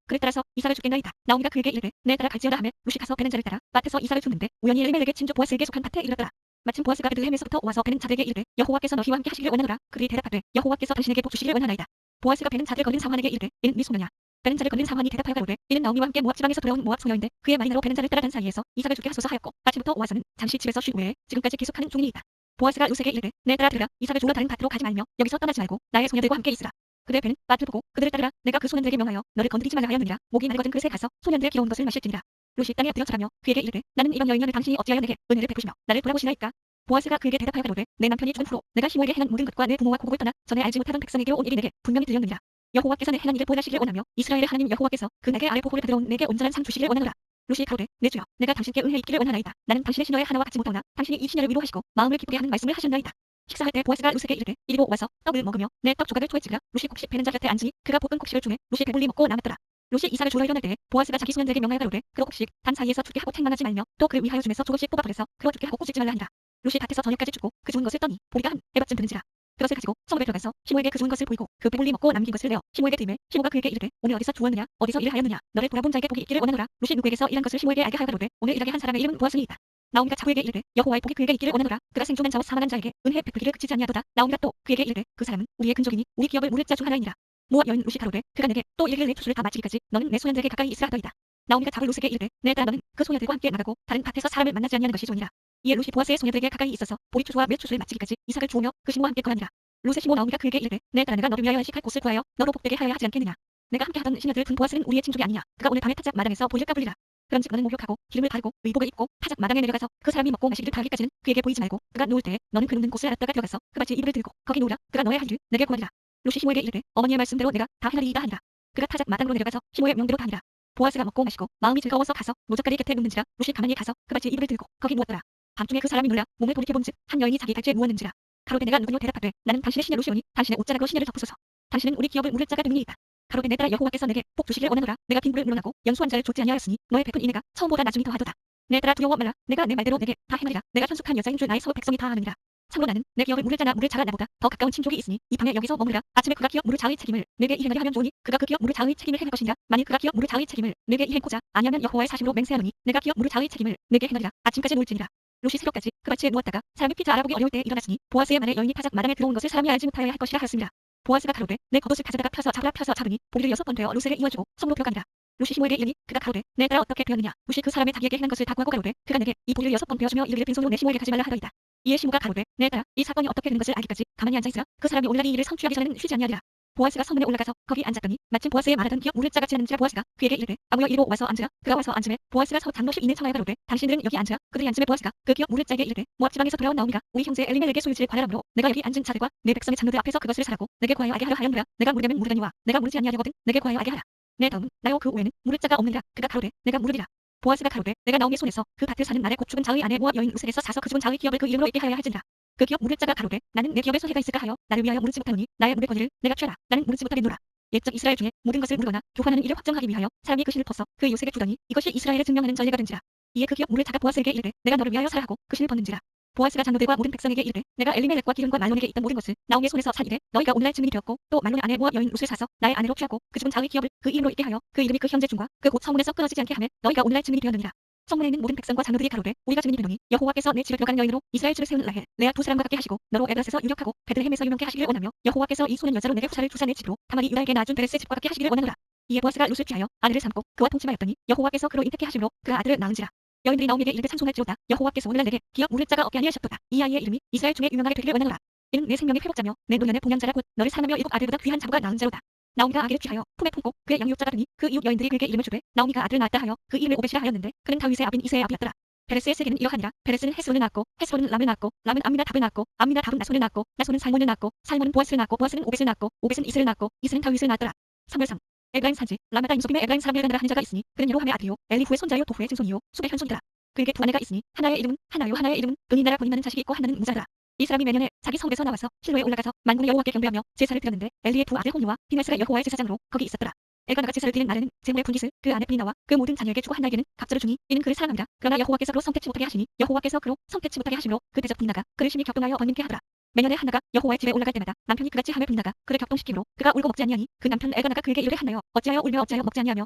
그를 따라서 이삭을 죽겠나이다. 나오미가 그에게 이르되 내 따라 갈지어다 하며 룻이 가서 베는 자를 따라 밭에서 이삭을 죽는데 우연히 엘리멜렉의 친족 보아스에게 속한 밭에 이르렀더라. 마침 보아스가 베들레헴에서부터 와서 베는 자들에게 이르되 여호와께서 너희와 함께 하시기를 원하노라. 그들이 대답하되 여호와께서 당신에게 복 주시기를 원하나이다. 보아스가 베는 자들 거는 사환에게 이르되 이는 네 소녀냐. 베는 자를 거는 사환이 대답하여 가로되 이는 나오미와 함께 모압 지방에서 돌아온 모압 소녀인데 그의 말이 나로 베는 자를 따라간 사이에서 이삭을 죽게 하소서 하였고 아침부터 와서는 잠시 집에서 쉬고 외에 지금까지 계속하는 중이니이다. 보아스가 룻에게 이르되 내 따라 들으라. 이삭을 주러 다른 밭으로 가지 말며 여기서 떠나지 말고 나의 소녀들과 함께 있으라. 그대 베는 밭을 보고 그들을 따르라. 내가 그 소년들에게 명하여 너를 건드리지 말라 하였느니라. 목이 마르거든 그릇에 가서 소년들의 귀여운 것을 마실지니라. 룻이 땅에 엎드려 절하며 그에게 이르되 나는 이런 여인년을 당신이 어찌하여 내게 은혜를 베푸시며 나를 돌아보시나이까. 보아스가 그에게 대답하여 가로되 내 남편이 죽은 후로 내가 시므에게 행한 모든 것과 내 부모와 고국을 떠나 전에 알지 못하던 백성에게로 온 일이 내게 분명히 들렸느니라. 여호와께서 내 행한 일을 보호하시기를 원하며 이스라엘의 하나님 여호와께서 그 내게 아래 보호를 받으러 온 내게 온전한 상 주시기를 원하노라. 룻이 가로되 내 주여 내가 당신께 은혜 있기를 원하나이다. 나는 당신의 시녀의 하나와 같지 못하오나 당신이 이 시녀를 위로하시고 마음을 기쁘게 하는 말씀을 하셨나이다. 식사할 때 보아스가 룻에게 이르되 이리로 와서 떡을 먹으며 내 떡 조각을 토해치라. 룻이 곡식 베는 자 곁에 앉으니 그가 볶은 곡식을 주매 룻이 배불리 먹고 남았더라. 룻이 이삭을 주러 일어날 때에 보아스가 자기 소년들에게 명하여 가로되 그로 곡식 단 사이에서 죽게 하고 탱망하지 말며 또 그를 위하여 주면서 조금씩 뽑아 버려서 그로 죽게 하고 꾸짖지 말라 하니라. 룻이 밭에서 저녁까지 죽고 그 좋은 것을 떠니 보리가 한 에바쯤 되는지라. 그것을 가지고 성읍에 들어가서 시므에게 그 좋은 것을 보이고 그 배불리 먹고 남긴 것을 내어 시므에게 드리매 시므가 그에게 이르되 오늘 어디서 주었느냐 어디서 일을 하였느냐 너를 돌아본 자에게 복이 있기를 원하노라. 룻이 누구에게서 일한 것을 시므에게 알게 하여 가로되 오늘 일하게 한 사람의 이름은 보아스니이다. 나오미가 자부에게 이르되 여호와의 복이 그에게 있기를 원하노라. 그가 생존한 자와 사망한 자에게 은혜 베풀기를 그치지 아니하도다. 나오미가 또 그에게 이르되 그 사람은 우리의 근족이니 우리 기업을 물을 자 중 하나이니라. 모압 여인 룻이 가로되 그가 내게 또 이르기를 내 추수를 다 마치기까지 너는 내 소년들에게 가까이 있으라 하더이다. 나오미가 자부 룻에게 이르되 내 딸아 너는 그 소녀들과 함께 나가고 다른 밭에서 사람을 만나지 아니하는 것이 좋으니라. 이에 룻이 보아스의 소녀들에게 가까이 있어서 보리 추수와 몇 추수를 마치기까지 이삭을 주우며 그 시모와 함께 거하니라. 룻의 시모 나오미가 그에게 이르되 내 딸아 내가 너를 위하여 안식할 곳을 구하여 너로 복되게 하여야 하지 않겠느냐. 내가 함께 하던 시녀들 분 보아스는 우리의 친족이 아니냐. 그가 오늘 밤에 타작 마당에서 보리를 까불리라. 그런즉 너는 목욕하고 기름을 바르고 의복을 입고 타작 마당에 내려가서 그 사람이 먹고 마시기를 다하기까지는 그에게 보이지 말고 그가 누울 때에 너는 그 눕는 곳을 알았다가 들어가서 그 밭에 이불을 들고 거기 누우라. 그가 너의 할 일을 내게 구하리라. 룻이 시모에게 이르되 어머니의 말씀대로 내가 다 행하리이다 하니라. 그가 타작 마당으로 내려가서 시모의 명대로 다 하니라. 보아스가 먹고 마시고 마음이 즐거워서 가서 모젓가리 곁에 눕는지라. 룻이 가만히 가서 그 밭에 이불을 들고 거기 누웠더라. 밤중에 그 사람이 놀라 몸을 돌이켜본즉 한 여인이 자기 발치에 누웠는지라. 가로되 내가 누구뇨 대답하되 나는 당신의 시녀 룻이오니 당신의 옷자락으로 시녀를 덮으소서. 당신은 우리 기업을 물을 자가 되니이다. 가로되 내 딸아 여호와께서 내게 복 주시기를 원하노라. 내가 빈부를 물어나고 연수한 자를 좇지 아니하였으니 너의 베푼 이내가 처음보다 나중이 더하도다. 내 딸아 두려워 말라. 내가 내 말대로 내게 다 행하리라. 내가 현숙한 여자인 줄 나의 서울 백성이 다 아느니라. 참으로 나는 내 기업을 물을 자나 물을 자가 나보다 더 가까운 친족이 있으니 이 밤에 여기서 머무르라. 아침에 그가 기업 물을 자의 책임을 내게 이행하려 하면 좋으니 그가 그 기업 물을 자의 책임을 행할 것이니라. 만일 그가 기업 물을 자의 책임을 내게 이행코자 아니하면 여호와의 사심으로 맹세하노니 내가 기업 물을 자의 책임을 내게 행하리라. 아침까지 누울지니라. 룻이 새벽까지 그 밭에 누웠다가 사람이 피자 알아보기 어려울 때에 일어났으니 보아스의 말에 여인이 타작 마당에 들어온 것을 사람이 알지 못하여야 할 것이라 하였습니다. 보아스가 가로되 내 겉옷을 가져다가 펴서 잡으라. 펴서 잡으니 보리를 6번 되어 룻에게 이어주고 성으로 들어가니라. 룻이 시모에게 이르니 그가 가로되 내 딸아 어떻게 되었느냐. 룻이 그 사람의 자기에게 행한 것을 다 구하고 가로되 그가 내게 이 보리를 6번 베어주며 이르기를 빈손으로 내 시모에게 가지 말라 하더이다. 이에 시모가 가로되 내 딸아 이 사건이 어떻게 된 것을 알기까지 가만히 앉아있으라. 그 사람이 오늘날 이 일을 성취하기 전에는 쉬지 아니하리라. 보아스가 성문에 올라가서 거기 앉았더니 마침 보아스의 말하던 기업 물을 자가 지나는지라. 보아스가 그에게 이르되 아무여 이리로 와서 앉으라. 그가 와서 앉으매 보아스가 서 장로 12인을 청하여 가로되 당신들은 여기 앉으라. 그들이 앉으매 보아스가 그 기업 물을 자에게 이르되 모압 지방에서 돌아온 나오미가 우리 형제 엘리멜렉의 소유지를 관할하므로 내가 여기 앉은 자들과 내 백성의 장로들 앞에서 그것을 사라고 내게 구하여 알게 하려 하였노라. 내가 물으려면 물으려니와 내가 물으지 아니하려거든 내게 구하여 알게 하라. 내 다음은 나요 그 외에는 물을 자가 없느니라. 그가 가로되 내가 물으리라. 보아스가 가로되 내가 나오미의 손에서 그 밭을 사는 날에 곧 죽은 자의 아내 모압 여인 룻에게서 사서 그 죽은 자의 기업을 그 이름으로 있게 하여야 할지니라. 그 기업 물을 자가 가로되 나는 내 기업에 소해가 있을까 하여 나를 위하여 물지 못하노니 나의 물의 권위를 내가 취하라. 나는 물지 못하겠노라. 옛적 이스라엘 중에 모든 것을 물거나 교환하는 일을 확정하기 위하여 사람이 그 신을 벗어 그 요셉에 주더니 이것이 이스라엘을 증명하는 전례가 된지라. 이에 그 기업 물을 자가 보아스에게 이르되 내가 너를 위하여 살아 하고 그 신을 벗는지라. 보아스가 장로들과 모든 백성에게 이르되 내가 엘리멜렉과 기름과 말론에게 있던 모든 것을 나오미의 손에서 산 이래 너희가 오늘날 증인이 되었고 또 말론의 아내 모압 여인 룻을 사서 나의 아내로 취하고 그 죽은 자의 기업을 그 이름으로 있게 하여 그 이름이 그 현재 중과 그 곧 성문에서 끊어지지 않게 하며 너희가 오늘날 증인이 되었느니라. 성문에 있는 모든 백성과 장로들이 가로되 우리가 증인이 되노니 여호와께서 내 집에 들어가는 여인으로 이스라엘 집을 세우는 라헬 레아 두 사람과 같게 하시고 너로 에브라스에서 유력하고 베들레헴에서 유명케 하시기를 원하며 여호와께서 이 소년 여자로 내게 후사를 두사 내 집으로 다만이 유다에게 낳아준 베레스의 집과 같게 하시기를 원하노라. 이에 보아스가 룻을 취하여 아내를 삼고 그와 통치하였더니 여호와께서 그로 인택케 하심으로 그 아들을 낳은지라. 여인들이 나오미에게 이르되 찬송할지로다. 여호와께서 오늘날 내게 기업 물을 자가 없게 하니하셨도다. 이 아이의 이름이 이스라엘 중에 유명하게 되기를 원하노라. 이는 내 생명의 회복자며 내 노년의 봉양자라 곧 너를 사랑하며 7 아들보다 귀한 자부가 낳은 자로다. 나오미가 아기를 취하여 품에 품고 그의 양육자가 되니 그 이웃 여인들이 그에게 이름을 주되 나오미가 아들을 낳았다 하여 그 이름을 오벳이라 하였는데 그는 다윗의 아비인 이새의 아비였더라. 베레스의 세계는 이러하니라. 베레스는 헤스론을 낳았고 헤스론은 람을 낳았고 람은 암미나 답을 낳았고 암미나 답은 나손을 낳았고 나손은 살몬을 낳았고 살몬은 보아스를 낳았고 보아스는 오벳을 낳았고 오벳은 이스를 낳았고 이스는 다윗을 낳았더라. 사무엘상 에브라임 산지 라마다 임소빔의 에브라임 사람 엘가나라 하는 자가 있으니 그는 여로함의 아들이요 엘리후의 손자요 도후의 증손이요 수의 현손이더라. 그에게 두 아내가 있으니 하나의 이름은 하나요 하나의 이름은 은이 나라 본이 많은 자식이 있고 하나는 무자더라. 이 사람이 매년에 자기 성읍에서 나와서 실로에 올라가서 만군의 여호와께 경배하며 제사를 드렸는데 엘리의 두 아들 홈리와 비나스가 여호와의 제사장으로 거기 있었더라. 엘가나가 제사를 드리는 날에는 제물의 분깃을 그 안에 분이 나와 그 모든 자녀에게 주고 한 날개는 갑절을 주니 이는 그를 사랑합니다. 그러나 여호와께서 그로 성택치 못하게 하시니 여호와께서 그로 성택치 못하게 하심으로 그 대적 분나가 그를 심히 격동하여 번민케 하더라. 매년에 한나가 여호와의 집에 올라갈 때마다 남편이 그같이 함에 분나가 그를 격동시키므로 그가 울고 먹지 아니하니 그 남편 엘가나가 그에게 이르되 한나여 어찌하여 울며 어찌하여 먹지 아니하며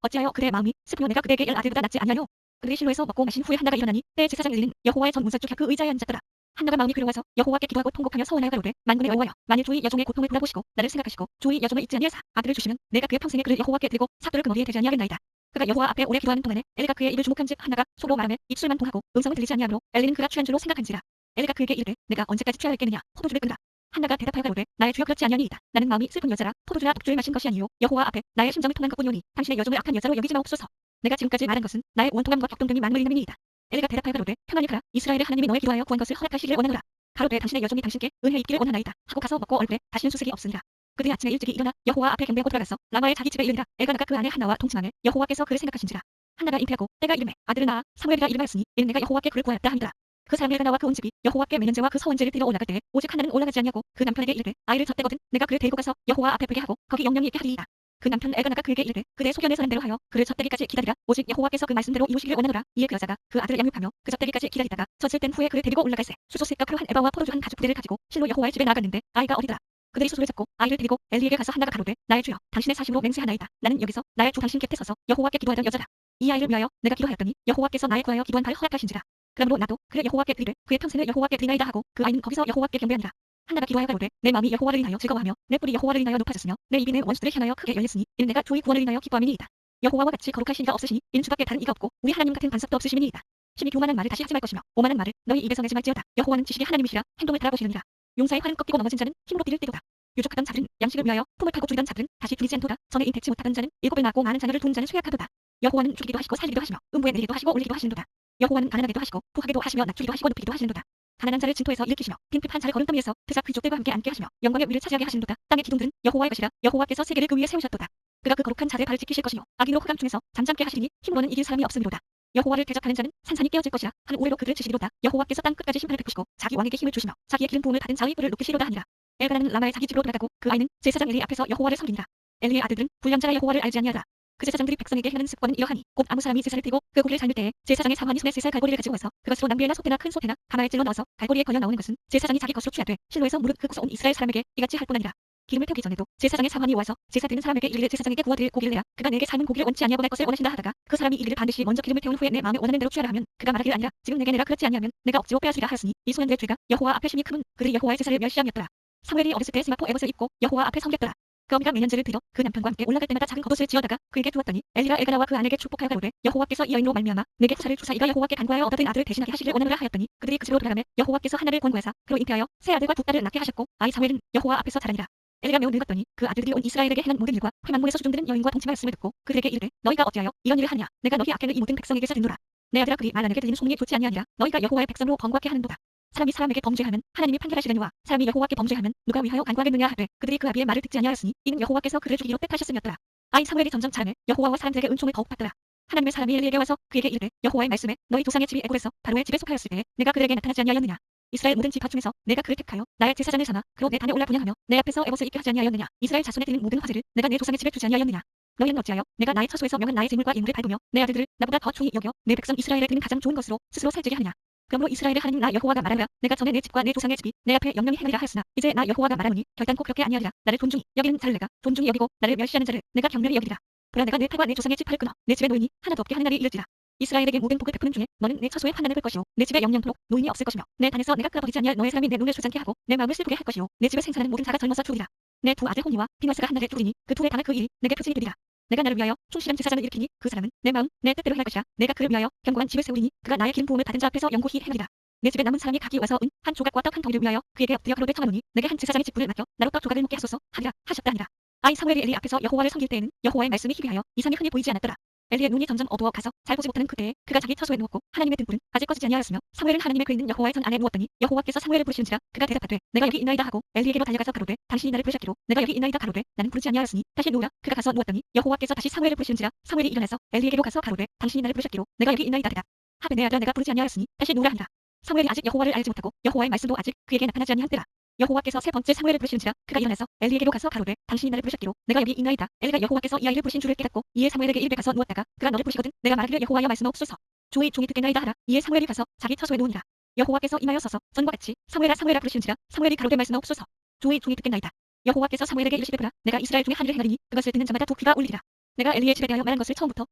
어찌하여 그대의 마음이 슬프며 내가 그대에게 일 아들보다 낫지 아니하뇨. 그들이 실로에서 먹고 마신 후에 한나가 일어나니 때에 제사장 엘리는 여호와의 전 문설주 그 의자에 앉았더라. 한나가 마음이 괴로워서 여호와께 기도하고 통곡하며 서원하여 가로되 만군의 여호와여 만일 주의 여종의 고통을 돌아보시고 나를 생각하시고 주의 여종을 잊지 아니하사 아들을 주시면 내가 그의 평생에 그를 여호와께 드리고 삭도를 그 머리에 대지 아니하겠나이다. 그가 여호와 앞에 오래 기도하는 동안에 엘리가 그의 입을 주목한즉 한나가 속으로 말하며 입술만 동하고 음성을 들리지 아니하므로 엘리는 그가 취한 줄로 생각한지라. 엘리가 그에게 이르되 내가 언제까지 취하였겠느냐 포도주를 끈다. 한나가 대답하여 가로되 나의 주여 그렇지 아니하니이다. 나는 마음이 슬픈 여자라 포도주나 독주를 마신 것이 아니요 여호와 앞에 나의 심정을 통한 것뿐이오니 당신의 여종을 악한 여자로 여기지 마옵소서. 내가 지금까지 말한 것은 나의 원통함과 격동됨이 만물을 인함이니이다. 엘리가 대답하여 가로되 평안히 가라. 이스라엘의 하나님이 너의 기도하여 구한 것을 허락하시기를 원하노라. 가로되 당신의 여종이 당신께 은혜 입기를 원하나이다 하고 가서 먹고 얼굴에 다시는 수색이 없으니라. 그들이 아침에 일찍이 일어나 여호와 앞에 경배하고 들어가서 라마의 자기 집에 이르니라. 엘가나가 그 아내 한나와 동침하며 여호와께서 그를 생각하신지라. 한나가 잉태하고 때가 이르매 아들을 낳아 사무엘이라 이름하였으니 이는 내가 여호와께 그를 구하였다 하니라. 그 사람 엘가나와 그 온 집이 여호와께 매년제와 그 서원제를 드려 올라갈 때에 오직 한나는 올라가지 아니하고 그 남편에게 이르되 아이를 젖대거든 내가 그를 데리고 가서 여호와 앞에 보게 하고 거기 영영이 있게 하리이다. 그 남편 엘가나가 그에게 이르되 그대 소견에 서는 대로 하여 그를 젖대기까지 기다리라. 오직 여호와께서 그 말씀대로 이루시기를 원하노라. 이에 그 여자가 그 아들을 양육하며 그 젖대기까지 기다리다가 젖을 땐 후에 그를 데리고 올라갈새 수소셋과 그로 한 에바와 포도주 한 가죽 부대를 가지고 실로 여호와의 집에 나아갔는데 아이가 어리더라. 그들이 수소를 잡고 아이를 데리고 엘리에게 가서 한나가 가로되 나의 주여 당신의 사심으로 맹세하나이다. 나는 여기서 나의 주 당신 곁에 서서 여호와께 기도하던 여자다. 이 아이를 위하여 내가 기도하였더니 여호와께서 나의 구하여 기도한 바를 허락하신지라. 그러므로 나도 그를 여호와께 드리되 그의 평생을 여호와께 드리나이다 하고 그 아이는 거기서 여호와께 경배하니라. 한나가 기도하여 가로되 내 마음이 여호와를 인하여 즐거워하며 내 뿔이 여호와를 인하여 높아졌으며 내 입이 내 원수들을 향하여 크게 열렸으니 이는 내가 주의 구원을 인하여 기뻐함이니이다. 여호와와 같이 거룩하신 이가 없으시니 이는 주밖에 다른 이가 없고 우리 하나님 같은 반석도 없으심이니이다. 심히 교만한 말을 다시 하지 말 것이며 오만한 말을 너희 입에서 내지 말지어다. 여호와는 지식의 하나님이시라 행동을 달아보시느니라. 용사의 활은 꺾이고 넘어진 자는 힘으로 띠를 떼도다. 유족하던 자들은 양식을 위하여 품을 타고 줄이던 자들은 다시 줄이지 않도다. 전에 잉태치 못하던 자는 일곱을 낳고 많은 자녀를 둔 자는 쇠약하도다. 여호와는 죽이기도 하시고 살리기도 하시며 음부에 내리기도 하시고 올리기도 하시는도다. 여호와는 가난하게도 하시고 부하게도 하시며 낮추기도 하시고 높이기도 하시는도다. 가난한 자를 진토에서 일으키시며 빈핍한 자를 거름더미 위에서 드사 귀족들과 함께 앉게 하시며 영광의 위를 차지하게 하시는도다. 땅의 기둥들은 여호와의 것이라. 여호와께서 세계를 그 위에 세우셨도다. 그가 그 거룩한 자들의 발을 지키실 것이며 악인으로 흑암 중에서 잠잠게 하시니 힘으로는 이길 사람이 없음이로다. 여호와를 대적하는 자는 산산이 깨어질 것이라. 한 우레로 그들을 치시리로다. 여호와께서 땅 끝까지 심판을 베푸시고 자기 왕에게 힘을 주시며 자기의 기름 부음을 받은 자의 뿔을 높이시리로다 하니라. 엘가나는 라마의 자기 집으로 돌아가고 그 아이는 제사장 엘리 앞에서 여호와를 섬기니라. 엘리의 아들들은 불량자가 여호와를 알지 아니하더라. 그 제사장들이 백성에게 행하는 습관은 이러하니 곧 아무 사람이 제사를 드리고 그 고기를 삶을 때에 제사장의 사환이 손에 3살 갈고리를 가지고 와서 그것으로 남비에나 소떼나 큰 소떼나 가마에 찔러 넣어서 갈고리에 걸려 나오는 것은 제사장이 자기 것으로 취하되 실로에서 무릇 그 구서 온 이스라엘 사람에게 이같이 할 뿐 아니라. 기름을 태우기 전에도 제사장의 사환이 와서 제사 드리는 사람에게 이르되 제사장에게 구워드릴 고기를 내라. 그가 내게 삶은 고기를 원치 아니하고 내 것을 원하신다 하다가 그 사람이 이르되 반드시 먼저 기름을 태운 후에 내 마음에 원하는 대로 취하라 하면 그가 말하기를 아니라 지금 내게 내라 그렇지 아니하면 내가 억지로 빼앗으리라 하였으니 이 소년들의 죄가 여호와 앞에 심히 크면 그들이 여호와의 제사를 멸시함이었더라. 사무엘이 어렸을 때 스마포 에봇을 입고 여호와 앞에 섬겼더라. 그 어미가 매년제를 드려 그 남편과 함께 올라갈 때마다 작은 겉옷을 지어다가 그에게 두었더니 엘리가 엘가나와 그 아내에게 축복하여 가로되 여호와께서 이 여인으로 말미암아 내게 후사를 주사 이가 여호와께 간구하여 얻어든 아들을 대신하게 하시기를 원하노라 하였더니 그들이 그 집으로 돌아가며 여호와께서 하나를 권고하사 그로 잉태하여 새 아들과 두 딸을 낳게 하셨고 아이 사무엘은 여호와 앞에서 자라니라. 엘리가 매우 늙었더니 그 아들들이 온 이스라엘에게 행한 모든 일과 회만문에서 수종들은 여인과 동침하였음을 듣고 그들에게 이르되 너희가 어찌하여 이런 일을 하냐. 내가 너희 앞에는 이 모든 백성에게서 듣노라. 내 아들아 그리 말 안에게 들리는 소문이 좋지 아니하니라. 너희가 여호와의 백성으로 번거롭게 하는도다. 사람이 사람에게 범죄하면 하나님이 판결하시려니와 사람이 여호와께 범죄하면 누가 위하여 간구하겠느냐 하되 그들이 그 아비의 말을 듣지 아니하였으니 이는 여호와께서 그를 죽이기로 택하셨음이었더라. 아이 사무엘이 점점 자라매 여호와와 사람들에게 은총을 더욱 받더라. 하나님의 사람이 엘리에게 와서 그에게 이르되 여호와의 말씀에 너희 조상의 집이 애굽에서 바로의 집에 속하였을 때에 내가 그들에게 나타나지 아니하였느냐. 이스라엘 모든 지파 중에서 내가 그를 택하여 나의 제사장을 삼아 그로 내 단에 올라 분양하며 내 앞에서 에봇을 입게 하지 아니하였느냐. 이스라엘 자손에 드는 모든 화제를 내가 내 조상의 집에 두지 아니하였느냐. 너희는 어찌하여 내가 나의 처소에서 명한 나의 재물과 인물을 밟으며 내 아들들을 나보다 더 총히 여겨 내 백성 이스라엘에 드는 가장 좋은 것으로 스스로 살찌게 하느냐. 그러므로 이스라엘의 하나님 나 여호와가 말하노라. 내가 전에 내 집과 내 조상의 집이 내 앞에 영영히 행하리라 하였으나 이제 나 여호와가 말하노니 결단코 그렇게 아니하리라. 나를 존중히 여기는 자를 내가 존중히 여기고 나를 멸시하는 자를 내가 경멸히 여기리라. 보라 내가 내 팔과 내 조상의 지파를 끊어 내 집에 노인이 하나도 없게 하는 날이 이르리라. 이스라엘에게 모든 복을 베푸는 중에 너는 내 처소에 환난을 볼 것이요 내 집에 영영토록 노인이 없을 것이며 내 단에서 내가 끌어버리지 아니할 너의 사람이 내 눈을 쇠잔케 하고 내 마음을 슬프게 할 것이요 내 집에 생사하는 모든 자가 젊어서 죽으리라. 내 두 아들 홈리와 비나스가 한 날에 죽으리니 그 둘의 당을 그 일이 내게 표징이 되리라. 내가 나를 위하여 충실한 제사장을 일으키니 그 사람은 내 마음 내 뜻대로 행할 것이라. 내가 그를 위하여 견고한 집을 세우리니 그가 나의 기름 부음을 받은 자 앞에서 영구히 행하리라. 내 집에 남은 사람이 각기 와서 은 한 조각과 떡 한 덩이를 위하여 그에게 엎드려 가로되 청하노니 내게 한 제사장의 직분을 맡겨 나로 떡 조각을 먹게 하소서 하리라 하셨다 하니라. 아이 사무엘이 엘리 앞에서 여호와를 섬길 때에는 여호와의 말씀이 희비하여 이상이 흔히 보이지 않았더라. 엘리의 눈이 점점 어두워 가서 잘 보지 못하는 그때에 그가 자기 처소에 누웠고 하나님의 등불은 아직 꺼지지 아니하였으며 사무엘은 하나님의 그 있는 여호와의 전 안에 누웠더니 여호와께서 사무엘을 부르시는지라 그가 대답하되 내가 여기 있나이다 하고 엘리에게로 달려가서 가로되 당신이 나를 부르셨기로 내가 여기 있나이다 가로되 나는 부르지 아니하였으니 다시 누우라. 그가 가서 누웠더니 여호와께서 다시 사무엘을 부르시는지라 사무엘이 일어나서 엘리에게로 가서 가로되 당신이 나를 부르셨기로 내가 여기 있나이다 대답 하되 내 아들아 내가 부르지 아니하였으니 다시 누우라 하니라. 사무엘이 아직 여호와를 알지 못하고 여호와의 말씀도 아직 그에게 나타나지 아니한 때라. 여호와께서 세 번째 사무엘을 부르시는지라 그가 일어나서 엘리에게로 가서 가로되 당신이 나를 부르셨기로 내가 여기 있나이다. 엘리가 여호와께서 이 아이를 부르신 줄을 깨닫고 이에 사무엘에게 이르되 가서 누웠다가 그가 너를 부르시거든 내가 말하기를 여호와여 말씀하옵소서. 종이 듣겠나이다 하라. 이에 사무엘이 가서 자기 처소에 누우니라. 여호와께서 임하여 서서 전과 같이 사무엘아 사무엘아 부르시는지라 사무엘이 가로되 말씀하옵소서. 종이 듣겠나이다. 여호와께서 사무엘에게 이르시되 보라 내가 이스라엘 중에 한 일을 행하리니 그것을 듣는 자마다 두 귀가 울리리라. 내가 엘리의 집에 대하여 말한 것을 처음부터